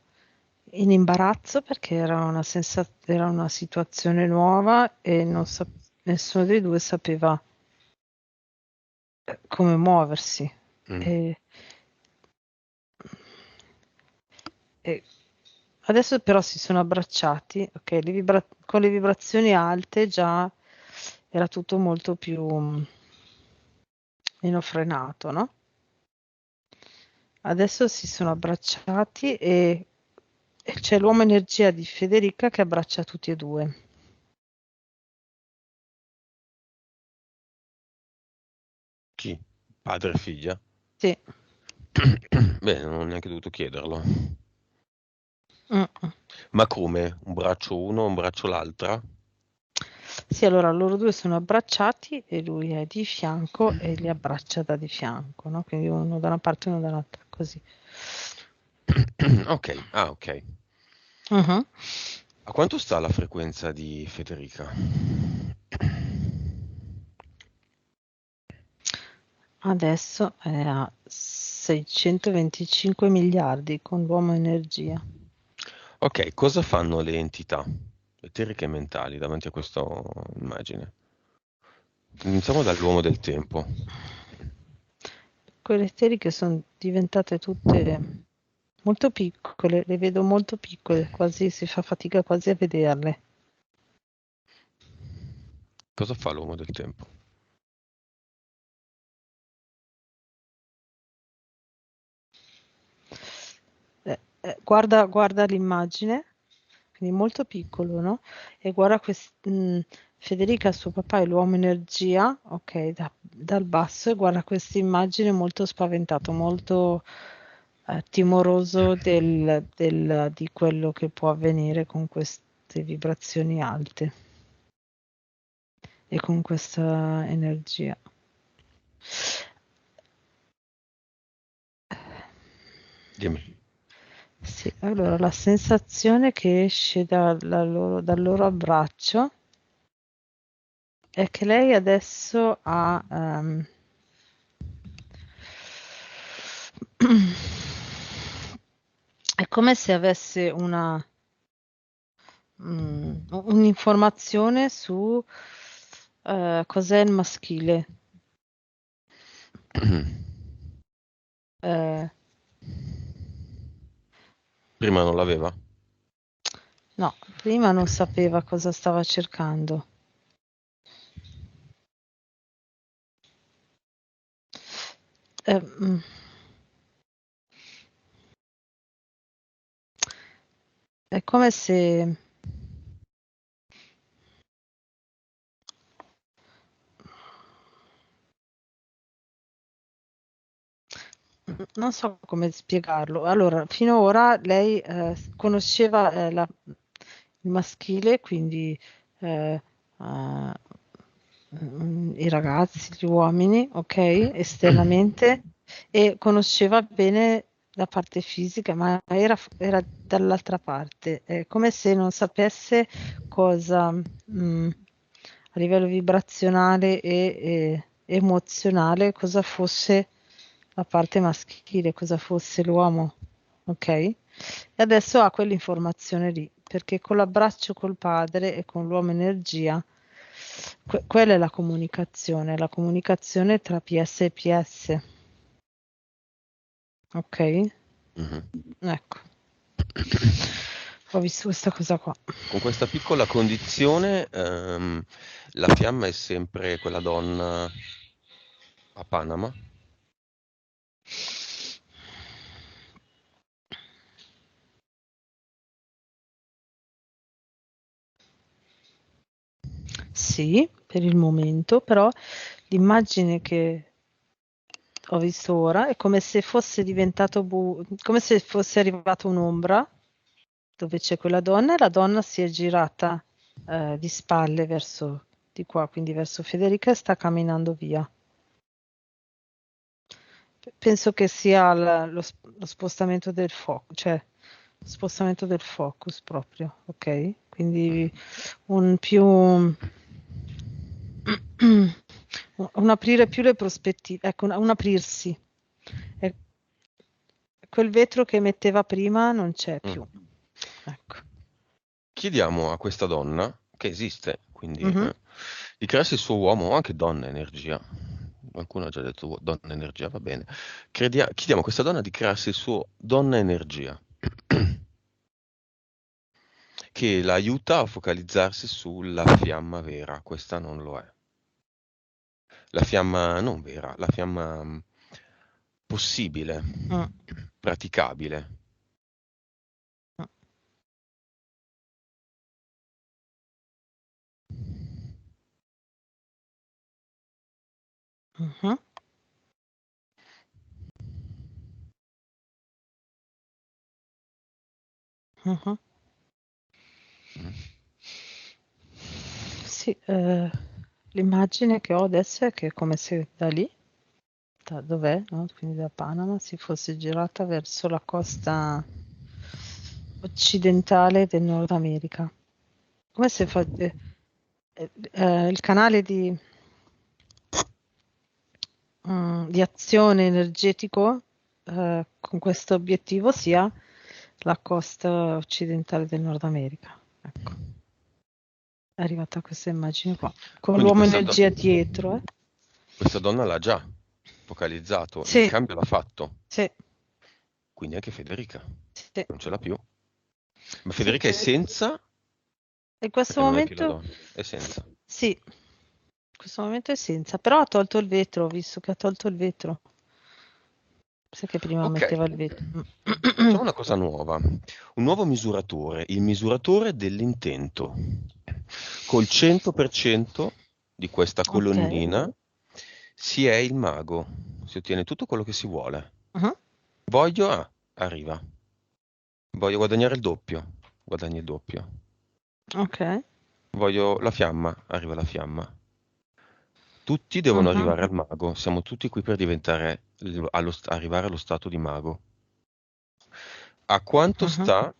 Speaker 2: in imbarazzo perché era una situazione nuova e nessuno dei due sapeva come muoversi.
Speaker 1: Mm.
Speaker 2: E, e adesso però si sono abbracciati, ok, con le vibrazioni alte già era tutto molto più meno frenato, no? Adesso si sono abbracciati e c'è l'uomo energia di Federica che abbraccia tutti e due.
Speaker 1: Chi? Padre e figlia?
Speaker 2: Sì.
Speaker 1: Beh, non ho neanche dovuto chiederlo.
Speaker 2: Mm.
Speaker 1: Ma come? Un braccio uno, un braccio l'altra?
Speaker 2: Sì, allora loro due sono abbracciati e lui è di fianco e li abbraccia da di fianco, no? Quindi uno da una parte e uno dall'altra, così.
Speaker 1: Ok, ah ok.
Speaker 2: Mhm.
Speaker 1: A quanto sta la frequenza di Federica?
Speaker 2: Adesso è a 625 miliardi con l'uomo energia.
Speaker 1: Ok, cosa fanno le entità eteriche e mentali davanti a questa immagine? Iniziamo dall'uomo del tempo.
Speaker 2: Quelle eteriche sono diventate tutte molto piccole, le vedo molto piccole, quasi si fa fatica quasi a vederle.
Speaker 1: Cosa fa l'uomo del tempo?
Speaker 2: Guarda l'immagine, quindi molto piccolo, no? E guarda Federica, suo papà è l'uomo energia, ok, dal basso, e guarda questa immagine molto spaventato, molto timoroso di quello che può avvenire con queste vibrazioni alte e con questa energia.
Speaker 1: Dimmi.
Speaker 2: Sì, allora la sensazione che esce dal loro abbraccio è che lei adesso ha è come se avesse un'informazione su cos'è il maschile. Eh,
Speaker 1: Prima non l'aveva?
Speaker 2: no, prima non sapeva cosa stava cercando. Eh, mm, è come se non so come spiegarlo. Allora, finora lei conosceva il maschile, quindi eh, eh, i ragazzi, gli uomini, ok, esternamente, e conosceva bene la parte fisica, ma era dall'altra parte. È come se non sapesse cosa, a livello vibrazionale e emozionale, cosa fosse la parte maschile, cosa fosse l'uomo, ok? E adesso ha quell'informazione lì, perché con l'abbraccio col padre e con l'uomo energia, quella è la comunicazione tra PS e PS, ok?
Speaker 1: Mhm.
Speaker 2: Ecco, ho visto questa cosa qua.
Speaker 1: Con questa piccola condizione, la fiamma è sempre quella donna a Panama?
Speaker 2: Sì, per il momento, però l'immagine che ho visto ora è come se fosse diventato come se fosse arrivata un'ombra dove c'è quella donna e la donna si è girata di spalle verso di qua, quindi verso Federica e sta camminando via. Penso che sia lo spostamento del focus, cioè lo spostamento del focus proprio, ok? Quindi un più un aprire più le prospettive, ecco, un aprirsi. E quel vetro che metteva prima non c'è
Speaker 1: Mm.
Speaker 2: più. Ecco.
Speaker 1: Chiediamo a questa donna, che esiste, quindi,
Speaker 2: Mhm.
Speaker 1: di crearsi il suo uomo o anche donna energia. Qualcuno ha già detto donna energia, va bene. Chiediamo a questa donna di crearsi il suo donna energia, che la aiuta a focalizzarsi sulla fiamma vera. Questa non lo è. La fiamma non vera, la fiamma possibile,
Speaker 2: Mm.
Speaker 1: praticabile.
Speaker 2: Mhm. Mhm.
Speaker 1: Mm.
Speaker 2: Sì, l'immagine che ho adesso è che è come se da lì, da dov'è, no? Quindi da Panama, si fosse girata verso la costa occidentale del Nord America. Come se il canale di azione energetico con questo obiettivo sia la costa occidentale del Nord America. Ecco, è arrivata questa immagine qua, con
Speaker 1: Quindi
Speaker 2: l'uomo energia dietro.
Speaker 1: questa donna l'ha già focalizzato, il
Speaker 2: Sì,
Speaker 1: cambio l'ha fatto,
Speaker 2: sì,
Speaker 1: quindi anche Federica
Speaker 2: sì,
Speaker 1: non ce l'ha più. Ma
Speaker 2: sì.
Speaker 1: Federica è senza,
Speaker 2: In questo
Speaker 1: perché non è più la
Speaker 2: momento,
Speaker 1: donna, è senza.
Speaker 2: sì, in questo momento è senza, però ha tolto il vetro, ho visto che ha tolto il vetro. Sai che prima
Speaker 1: Ok,
Speaker 2: metteva il vetro.
Speaker 1: facciamo una cosa nuova, un nuovo misuratore, il misuratore dell'intento. Col 100% di questa
Speaker 2: Ok.
Speaker 1: colonnina si è il mago, si ottiene tutto quello che si vuole.
Speaker 2: Mhm.
Speaker 1: Voglio, arriva. Voglio guadagnare il doppio, guadagni il doppio.
Speaker 2: Ok.
Speaker 1: Voglio la fiamma, arriva la fiamma. Tutti devono
Speaker 2: Mhm.
Speaker 1: arrivare al mago, siamo tutti qui per arrivare allo stato di mago. A quanto
Speaker 2: Mhm.
Speaker 1: sta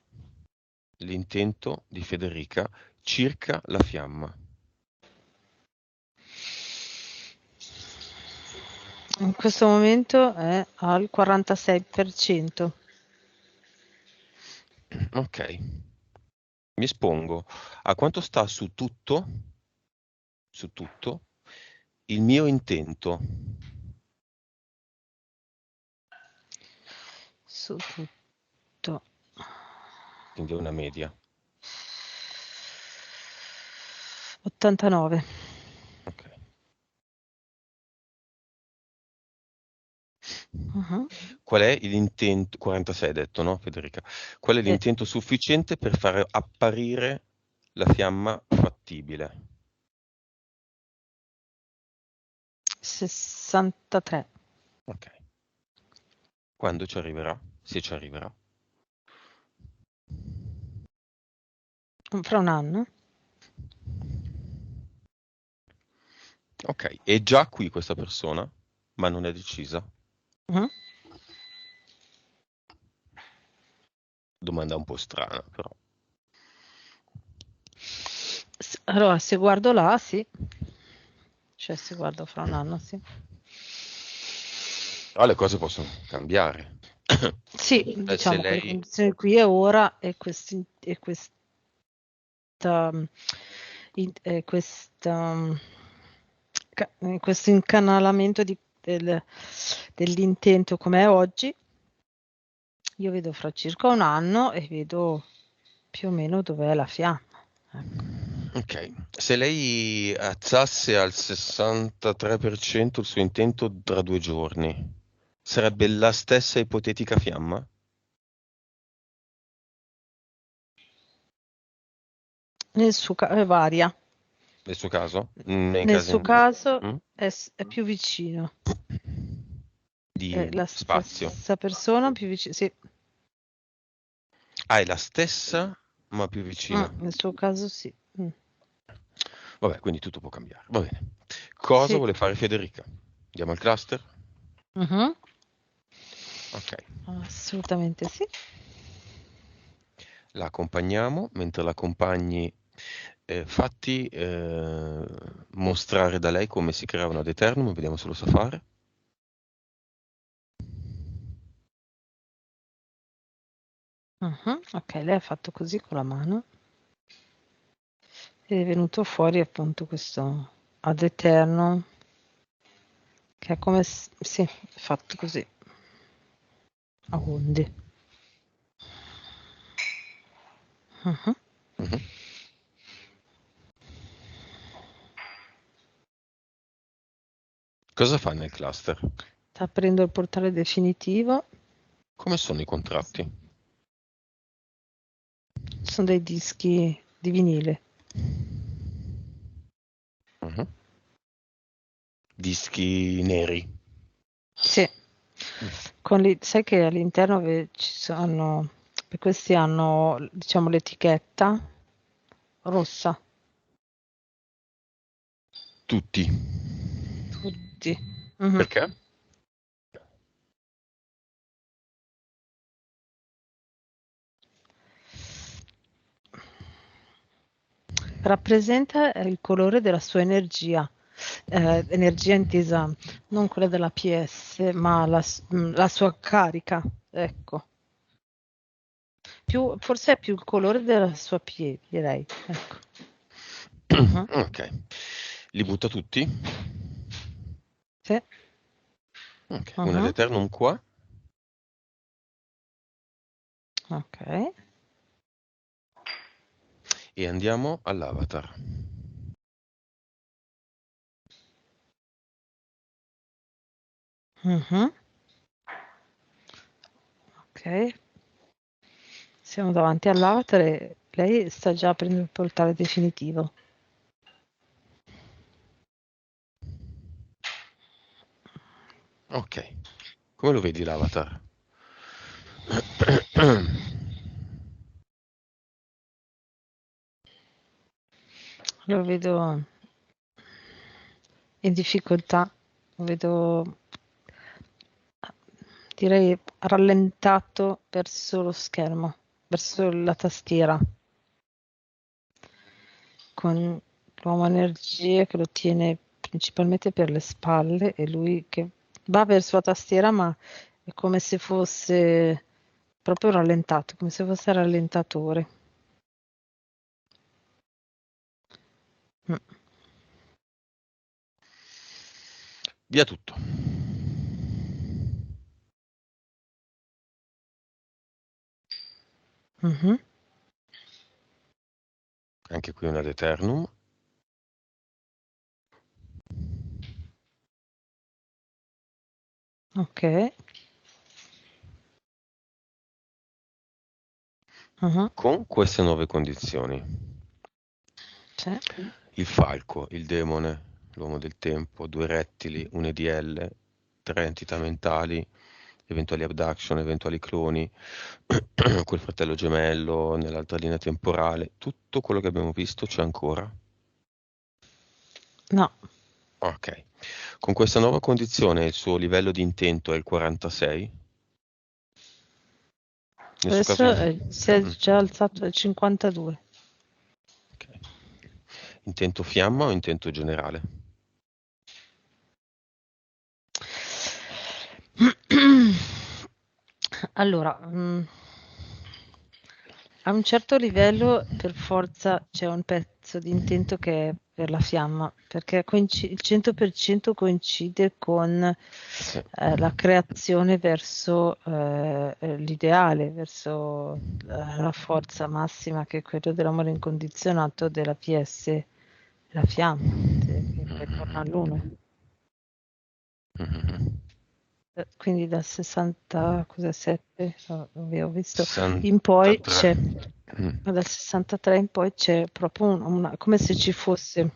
Speaker 1: l'intento di Federica circa la fiamma?
Speaker 2: In questo momento è al 46%.
Speaker 1: Ok, mi espongo. A quanto sta su tutto, il mio intento?
Speaker 2: Su tutto.
Speaker 1: Quindi è una media.
Speaker 2: 89.
Speaker 1: Ok.
Speaker 2: Mhm.
Speaker 1: Qual è l'intento? 46 hai detto, no, Federica? Qual è
Speaker 2: Sì.
Speaker 1: l'intento sufficiente per fare apparire la fiamma fattibile?
Speaker 2: 63.
Speaker 1: Ok. Quando ci arriverà? Se ci arriverà.
Speaker 2: Fra un anno?
Speaker 1: Ok, è già qui questa persona, ma non è decisa.
Speaker 2: Mhm.
Speaker 1: Domanda un po' strana, però.
Speaker 2: Allora, se guardo là, sì. Cioè, se guardo fra un anno, sì.
Speaker 1: Però le cose possono cambiare.
Speaker 2: Sì,
Speaker 1: Se
Speaker 2: diciamo che le
Speaker 1: lei...
Speaker 2: condizioni qui e ora e questa, questo incanalamento dell'intento come è oggi, io vedo fra circa un anno e vedo più o meno dov'è la fiamma. Ecco.
Speaker 1: Ok, se lei alzasse al 63% il suo intento tra 2 giorni, sarebbe la stessa ipotetica fiamma?
Speaker 2: Nel suo caso varia.
Speaker 1: Nel suo caso? Nei
Speaker 2: Nel
Speaker 1: casi
Speaker 2: suo caso
Speaker 1: mm?
Speaker 2: è più vicino. È
Speaker 1: Di
Speaker 2: la
Speaker 1: spazio.
Speaker 2: stessa persona più vicino. Sì.
Speaker 1: Ah, è la stessa, ma più vicina.
Speaker 2: Nel suo caso sì.
Speaker 1: Vabbè, quindi tutto può cambiare. Va bene. Cosa
Speaker 2: Sì.
Speaker 1: vuole fare Federica? Andiamo al cluster?
Speaker 2: Mhm.
Speaker 1: Ok.
Speaker 2: Assolutamente sì.
Speaker 1: La accompagniamo, mentre la accompagni, fatti mostrare da lei come si crea una ad eternum, vediamo se lo sa fare.
Speaker 2: Ok, lei ha fatto così con la mano ed è venuto fuori appunto questo ad eterno che è come sì, è fatto così a onde. Mhm.
Speaker 1: Mhm. Cosa fa nel cluster?
Speaker 2: Sta aprendo il portale definitivo.
Speaker 1: Come sono i contratti?
Speaker 2: Sono dei dischi di vinile.
Speaker 1: Mhm. Dischi neri.
Speaker 2: Sì.
Speaker 1: Mm.
Speaker 2: Sai che all'interno ci sono E questi hanno, diciamo, l'etichetta rossa,
Speaker 1: Tutti.
Speaker 2: tutti. Mhm.
Speaker 1: Perché?
Speaker 2: Rappresenta il colore della sua energia, energia intesa non quella della PS, ma la sua carica, ecco. Forse è più il colore della sua piede, direi. Ecco. Mhm.
Speaker 1: Ok. Li butta tutti?
Speaker 2: Sì.
Speaker 1: Ok. Una ad
Speaker 2: Mhm.
Speaker 1: eternum qua.
Speaker 2: Ok.
Speaker 1: E andiamo all'avatar.
Speaker 2: Mhm. Ok. Siamo davanti all'avatar e lei sta già aprendo il portale definitivo.
Speaker 1: Ok. Come lo vedi l'avatar?
Speaker 2: Lo vedo in difficoltà, lo vedo, direi, rallentato verso lo schermo, verso la tastiera, con l'uomo energia che lo tiene principalmente per le spalle e lui che va verso la tastiera, ma è come se fosse proprio rallentato, come se fosse rallentatore. Mm.
Speaker 1: Via tutto.
Speaker 2: Mhm.
Speaker 1: Anche qui una ad eternum.
Speaker 2: Ok. Mhm.
Speaker 1: Con queste nuove condizioni.
Speaker 2: Sì.
Speaker 1: Il falco, il demone, l'uomo del tempo, 2 rettili, un EDL, 3 entità mentali, eventuali abduction, eventuali cloni, quel fratello gemello nell'altra linea temporale, tutto quello che abbiamo visto c'è ancora?
Speaker 2: No,
Speaker 1: Ok. Con questa nuova condizione il suo livello di intento è il 46? Nel suo caso...
Speaker 2: adesso si è
Speaker 1: Mm,
Speaker 2: già alzato al 52.
Speaker 1: ok. Intento fiamma o intento generale?
Speaker 2: Allora, a un certo livello per forza c'è un pezzo di intento che è per la fiamma, perché il 100% coincide con
Speaker 1: Sì.
Speaker 2: la creazione verso l'ideale, verso la forza massima che è quello dell'amore incondizionato della PS, la fiamma, che poi torna all'uno.
Speaker 1: Mhm.
Speaker 2: Quindi dal 67, avevo visto, in poi
Speaker 1: 63.
Speaker 2: c'è,
Speaker 1: Mm.
Speaker 2: dal 63 in poi c'è proprio come se ci fosse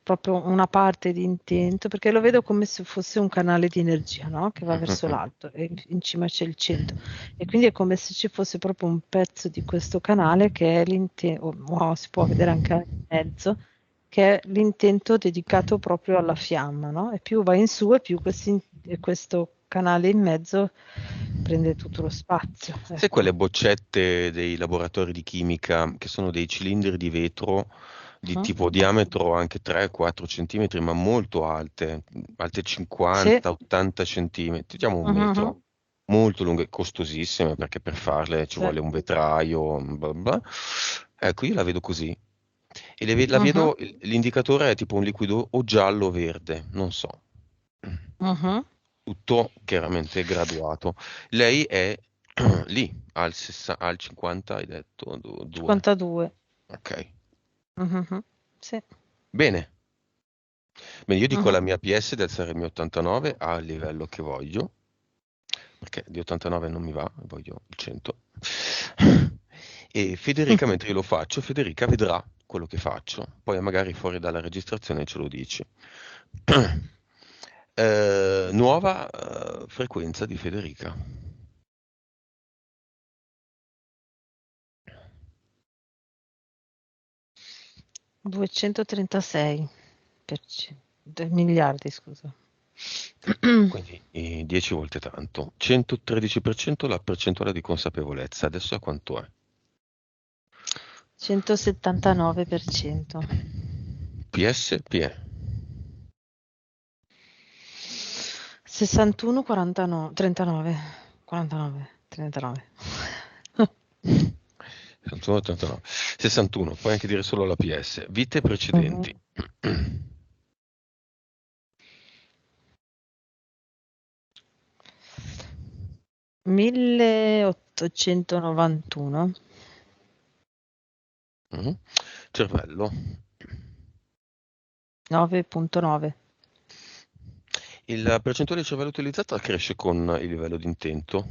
Speaker 2: proprio una parte di intento, perché lo vedo come se fosse un canale di energia, no? Che va verso
Speaker 1: Mhm.
Speaker 2: l'alto e in cima c'è il centro. E quindi è come se ci fosse proprio un pezzo di questo canale che è l'intento, o si può vedere anche in mezzo, che è l'intento dedicato proprio alla fiamma, no? E più va in su e più questo canale in mezzo prende tutto lo spazio,
Speaker 1: Sai
Speaker 2: ecco.
Speaker 1: quelle boccette dei laboratori di chimica che sono dei cilindri di vetro di
Speaker 2: Mhm.
Speaker 1: tipo diametro anche 3-4 centimetri, ma molto alte, alte
Speaker 2: Sì.
Speaker 1: 50-80 centimetri, diciamo un
Speaker 2: Mhm.
Speaker 1: metro, molto lunghe, costosissime perché per farle ci
Speaker 2: Sì.
Speaker 1: vuole un vetraio, bla bla. Ecco, io la vedo così. E la
Speaker 2: Mhm.
Speaker 1: vedo, l'indicatore è tipo un liquido o giallo o verde, non so.
Speaker 2: Mhm.
Speaker 1: Tutto chiaramente graduato. Lei è lì, al 50, hai detto, 2.
Speaker 2: 52.
Speaker 1: Ok,
Speaker 2: Mhm. Sì.
Speaker 1: bene. Bene, io dico
Speaker 2: Mhm.
Speaker 1: la mia PS di alzare il mio 89 al livello che voglio, perché di 89 non mi va, voglio il 100. E Federica, mentre io lo faccio, Federica vedrà quello che faccio, poi magari fuori dalla registrazione ce lo dici. Nuova frequenza di Federica.
Speaker 2: 236 miliardi, scusa.
Speaker 1: Quindi 10 volte tanto. 113% la percentuale di consapevolezza. Adesso a quanto è?
Speaker 2: 179%.
Speaker 1: PS, PE.
Speaker 2: 61, 49, 39, 49, 39.
Speaker 1: 61, 89. 61, puoi anche dire solo la PS. Vite precedenti.
Speaker 2: 1891.
Speaker 1: Cervello.
Speaker 2: 9.9.
Speaker 1: La percentuale di cervello utilizzata cresce con il livello di intento.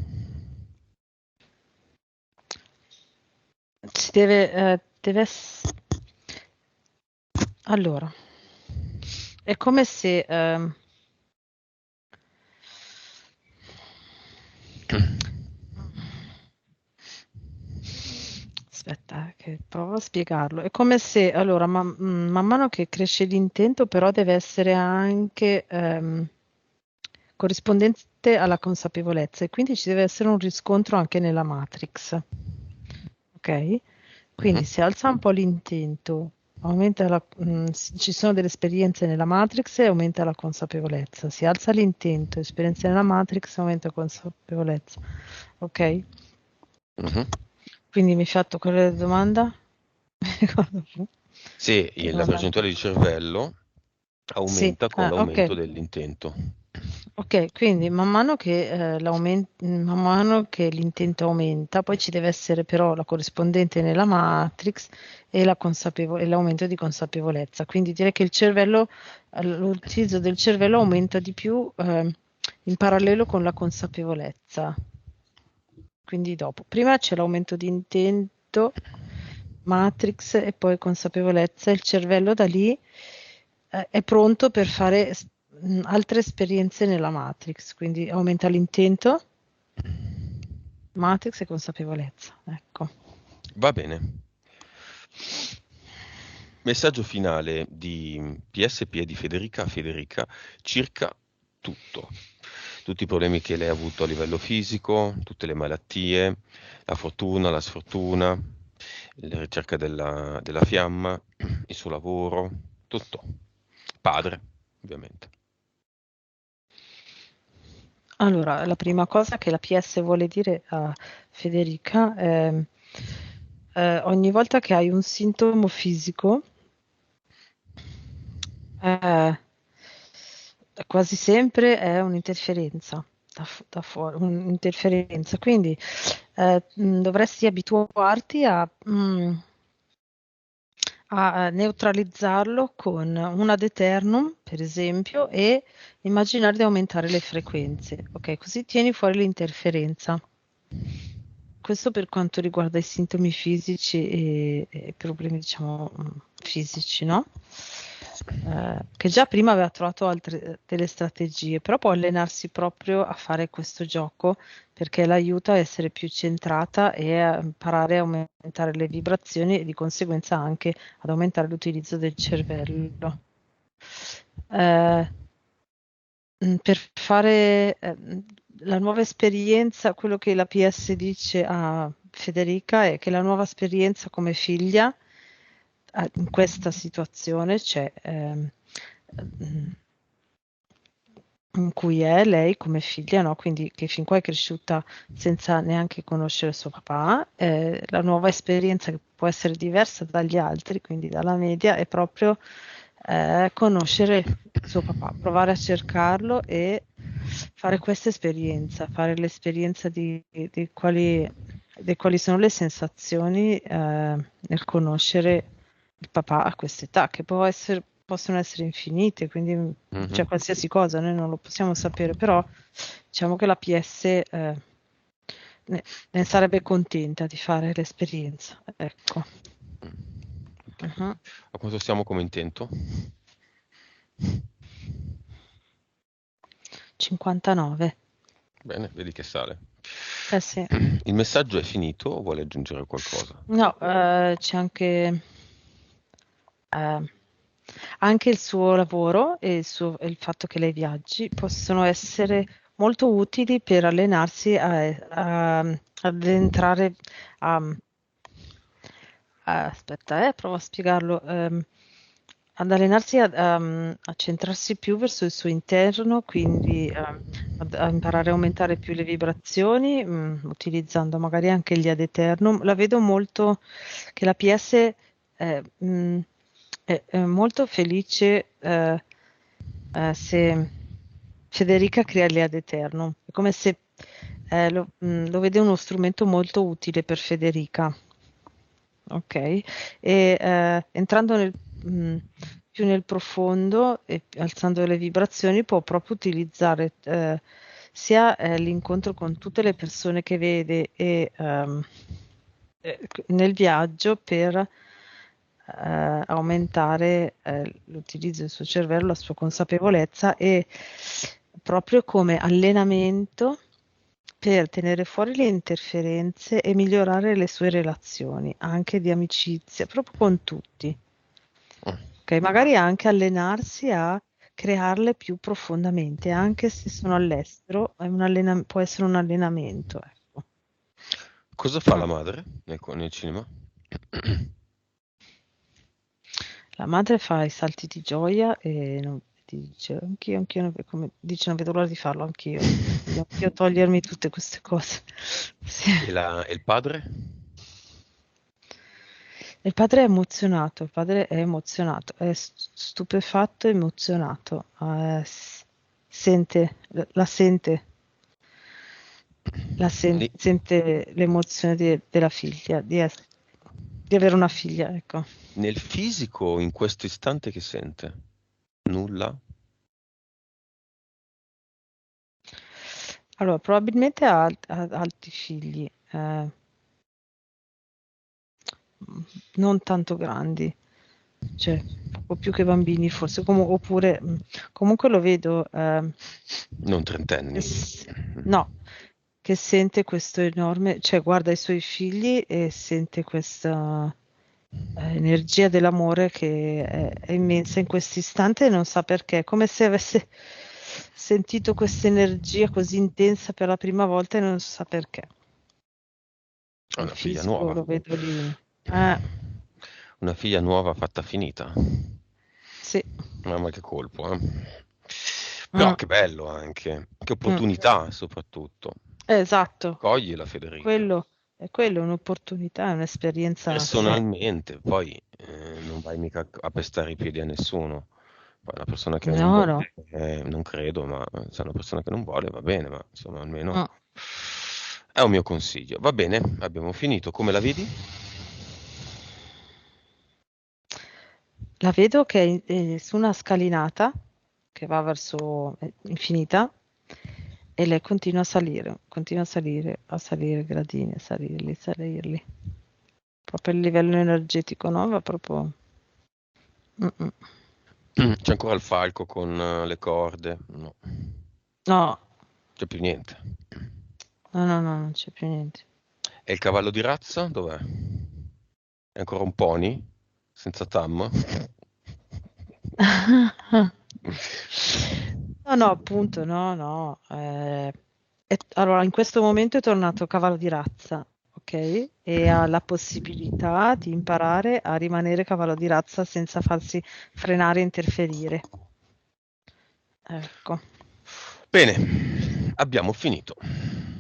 Speaker 2: Si deve allora, è come se aspetta, che provo a spiegarlo. È come se, allora, man mano che cresce l'intento, però deve essere anche corrispondente alla consapevolezza e quindi ci deve essere un riscontro anche nella matrix. Ok? Quindi si alza un po' l'intento, ci sono delle esperienze nella matrix e aumenta la consapevolezza. Si alza l'intento, esperienze nella matrix, aumenta la consapevolezza. Ok? Quindi mi hai fatto quella domanda?
Speaker 1: Sì,
Speaker 2: Che
Speaker 1: la
Speaker 2: domanda?
Speaker 1: percentuale di cervello
Speaker 2: Sì,
Speaker 1: aumenta con l'aumento
Speaker 2: ok.
Speaker 1: dell'intento.
Speaker 2: Ok, quindi man mano che l'intento aumenta, poi ci deve essere però la corrispondente nella matrix e e l'aumento di consapevolezza. Quindi direi che l'utilizzo del cervello aumenta di più in parallelo con la consapevolezza. Quindi dopo, prima c'è l'aumento di intento, matrix e poi consapevolezza. Il cervello da lì è pronto per fare altre esperienze nella matrix, quindi aumenta l'intento, matrix e consapevolezza. Ecco.
Speaker 1: Va bene. Messaggio finale di PSP e di Federica a Federica circa tutto. Tutti i problemi che lei ha avuto a livello fisico, tutte le malattie, la fortuna, la sfortuna, la ricerca della fiamma, il suo lavoro, tutto. Padre, ovviamente.
Speaker 2: Allora, la prima cosa che la PS vuole dire a Federica è ogni volta che hai un sintomo fisico, eh, quasi sempre è un'interferenza da fuori, un'interferenza. Quindi dovresti abituarti a neutralizzarlo con un ad eternum, per esempio, e immaginare di aumentare le frequenze. Ok, così tieni fuori l'interferenza. Questo per quanto riguarda i sintomi fisici e problemi, diciamo, fisici, no? Che già prima aveva trovato delle strategie, però può allenarsi proprio a fare questo gioco perché l'aiuta a essere più centrata e a imparare a aumentare le vibrazioni e di conseguenza anche ad aumentare l'utilizzo del cervello. Eh, per fare la nuova esperienza, quello che la PS dice a Federica è che la nuova esperienza come figlia in questa situazione c'è in cui è lei come figlia, no? Quindi che fin qua è cresciuta senza neanche conoscere suo papà. La nuova esperienza che può essere diversa dagli altri, quindi dalla media, è proprio conoscere suo papà, provare a cercarlo e fare questa esperienza, fare l'esperienza di quali sono le sensazioni nel conoscere il papà a quest'età, che possono essere infinite, quindi cioè qualsiasi cosa, noi non lo possiamo sapere, però diciamo che la PS ne sarebbe contenta di fare l'esperienza. Ecco.
Speaker 1: Okay. A quanto siamo come intento?
Speaker 2: 59.
Speaker 1: Bene, vedi che sale.
Speaker 2: Eh sì.
Speaker 1: Il messaggio è finito o vuole aggiungere qualcosa?
Speaker 2: No, c'è anche anche il suo lavoro e il fatto che lei viaggi possono essere molto utili per allenarsi ad entrare a, aspetta, provo a spiegarlo. Ad allenarsi a centrarsi più verso il suo interno, quindi a imparare a aumentare più le vibrazioni, utilizzando magari anche il Ad Eternum. La vedo molto che la PS è molto felice se Federica crea gli Ad Eternum. È come se lo vede uno strumento molto utile per Federica. Ok, e entrando più nel profondo e alzando le vibrazioni può proprio utilizzare sia l'incontro con tutte le persone che vede e nel viaggio per aumentare l'utilizzo del suo cervello, la sua consapevolezza e proprio come allenamento per tenere fuori le interferenze e migliorare le sue relazioni, anche di amicizia, proprio con tutti. Ok, magari anche allenarsi a crearle più profondamente, anche se sono all'estero, può essere un allenamento, ecco.
Speaker 1: Cosa fa la madre nel cinema?
Speaker 2: La madre fa i salti di gioia e ti dice anch'io, come dice, non vedo l'ora di farlo anch'io. Voglio anch'io togliermi tutte queste cose. Sì.
Speaker 1: E il padre?
Speaker 2: Il padre è emozionato, è stupefatto, emozionato, sente, la sente,
Speaker 1: Lì,
Speaker 2: sente l'emozione della figlia, di avere una figlia, ecco.
Speaker 1: nel fisico, in questo istante che sente? Nulla?
Speaker 2: Allora, probabilmente ha altri figli, non tanto grandi, cioè poco più che bambini forse, oppure comunque lo vedo,
Speaker 1: Non trentenni.
Speaker 2: no, che sente questo enorme, cioè guarda i suoi figli e sente questa energia dell'amore che è immensa in questo istante e non sa perché, come se avesse sentito questa energia così intensa per la prima volta e non sa perché.
Speaker 1: È
Speaker 2: Il
Speaker 1: una figlia
Speaker 2: fisico
Speaker 1: nuova.
Speaker 2: lo vedo lì.
Speaker 1: Una figlia nuova fatta finita.
Speaker 2: Sì.
Speaker 1: Mamma che colpo, eh. Però
Speaker 2: Mm,
Speaker 1: che bello anche. Che
Speaker 2: mm.
Speaker 1: opportunità soprattutto.
Speaker 2: Esatto,
Speaker 1: Coglila Federica.
Speaker 2: quello è un'opportunità, è un'esperienza.
Speaker 1: Personalmente, poi non vai mica a pestare i piedi a nessuno. Poi una persona che non
Speaker 2: No, no.
Speaker 1: vuole, non credo, ma se è una persona che non vuole va bene, ma insomma almeno
Speaker 2: Mm.
Speaker 1: è un mio consiglio. Va bene, abbiamo finito. Come la vedi?
Speaker 2: La vedo che è su una scalinata che va verso infinita e lei continua a salire gradini, a salirli, salirli. Proprio il livello energetico, no? Va proprio. Mm-mm.
Speaker 1: C'è ancora il falco con le corde? No,
Speaker 2: No,
Speaker 1: c'è più niente.
Speaker 2: no, non c'è più niente.
Speaker 1: E il cavallo di razza? Dov'è? È ancora un pony? Senza tam?
Speaker 2: No, no, appunto, no, no. Allora, in questo momento è tornato cavallo di razza, ok? E ha la possibilità di imparare a rimanere cavallo di razza senza farsi frenare e interferire. Ecco.
Speaker 1: Bene, abbiamo finito.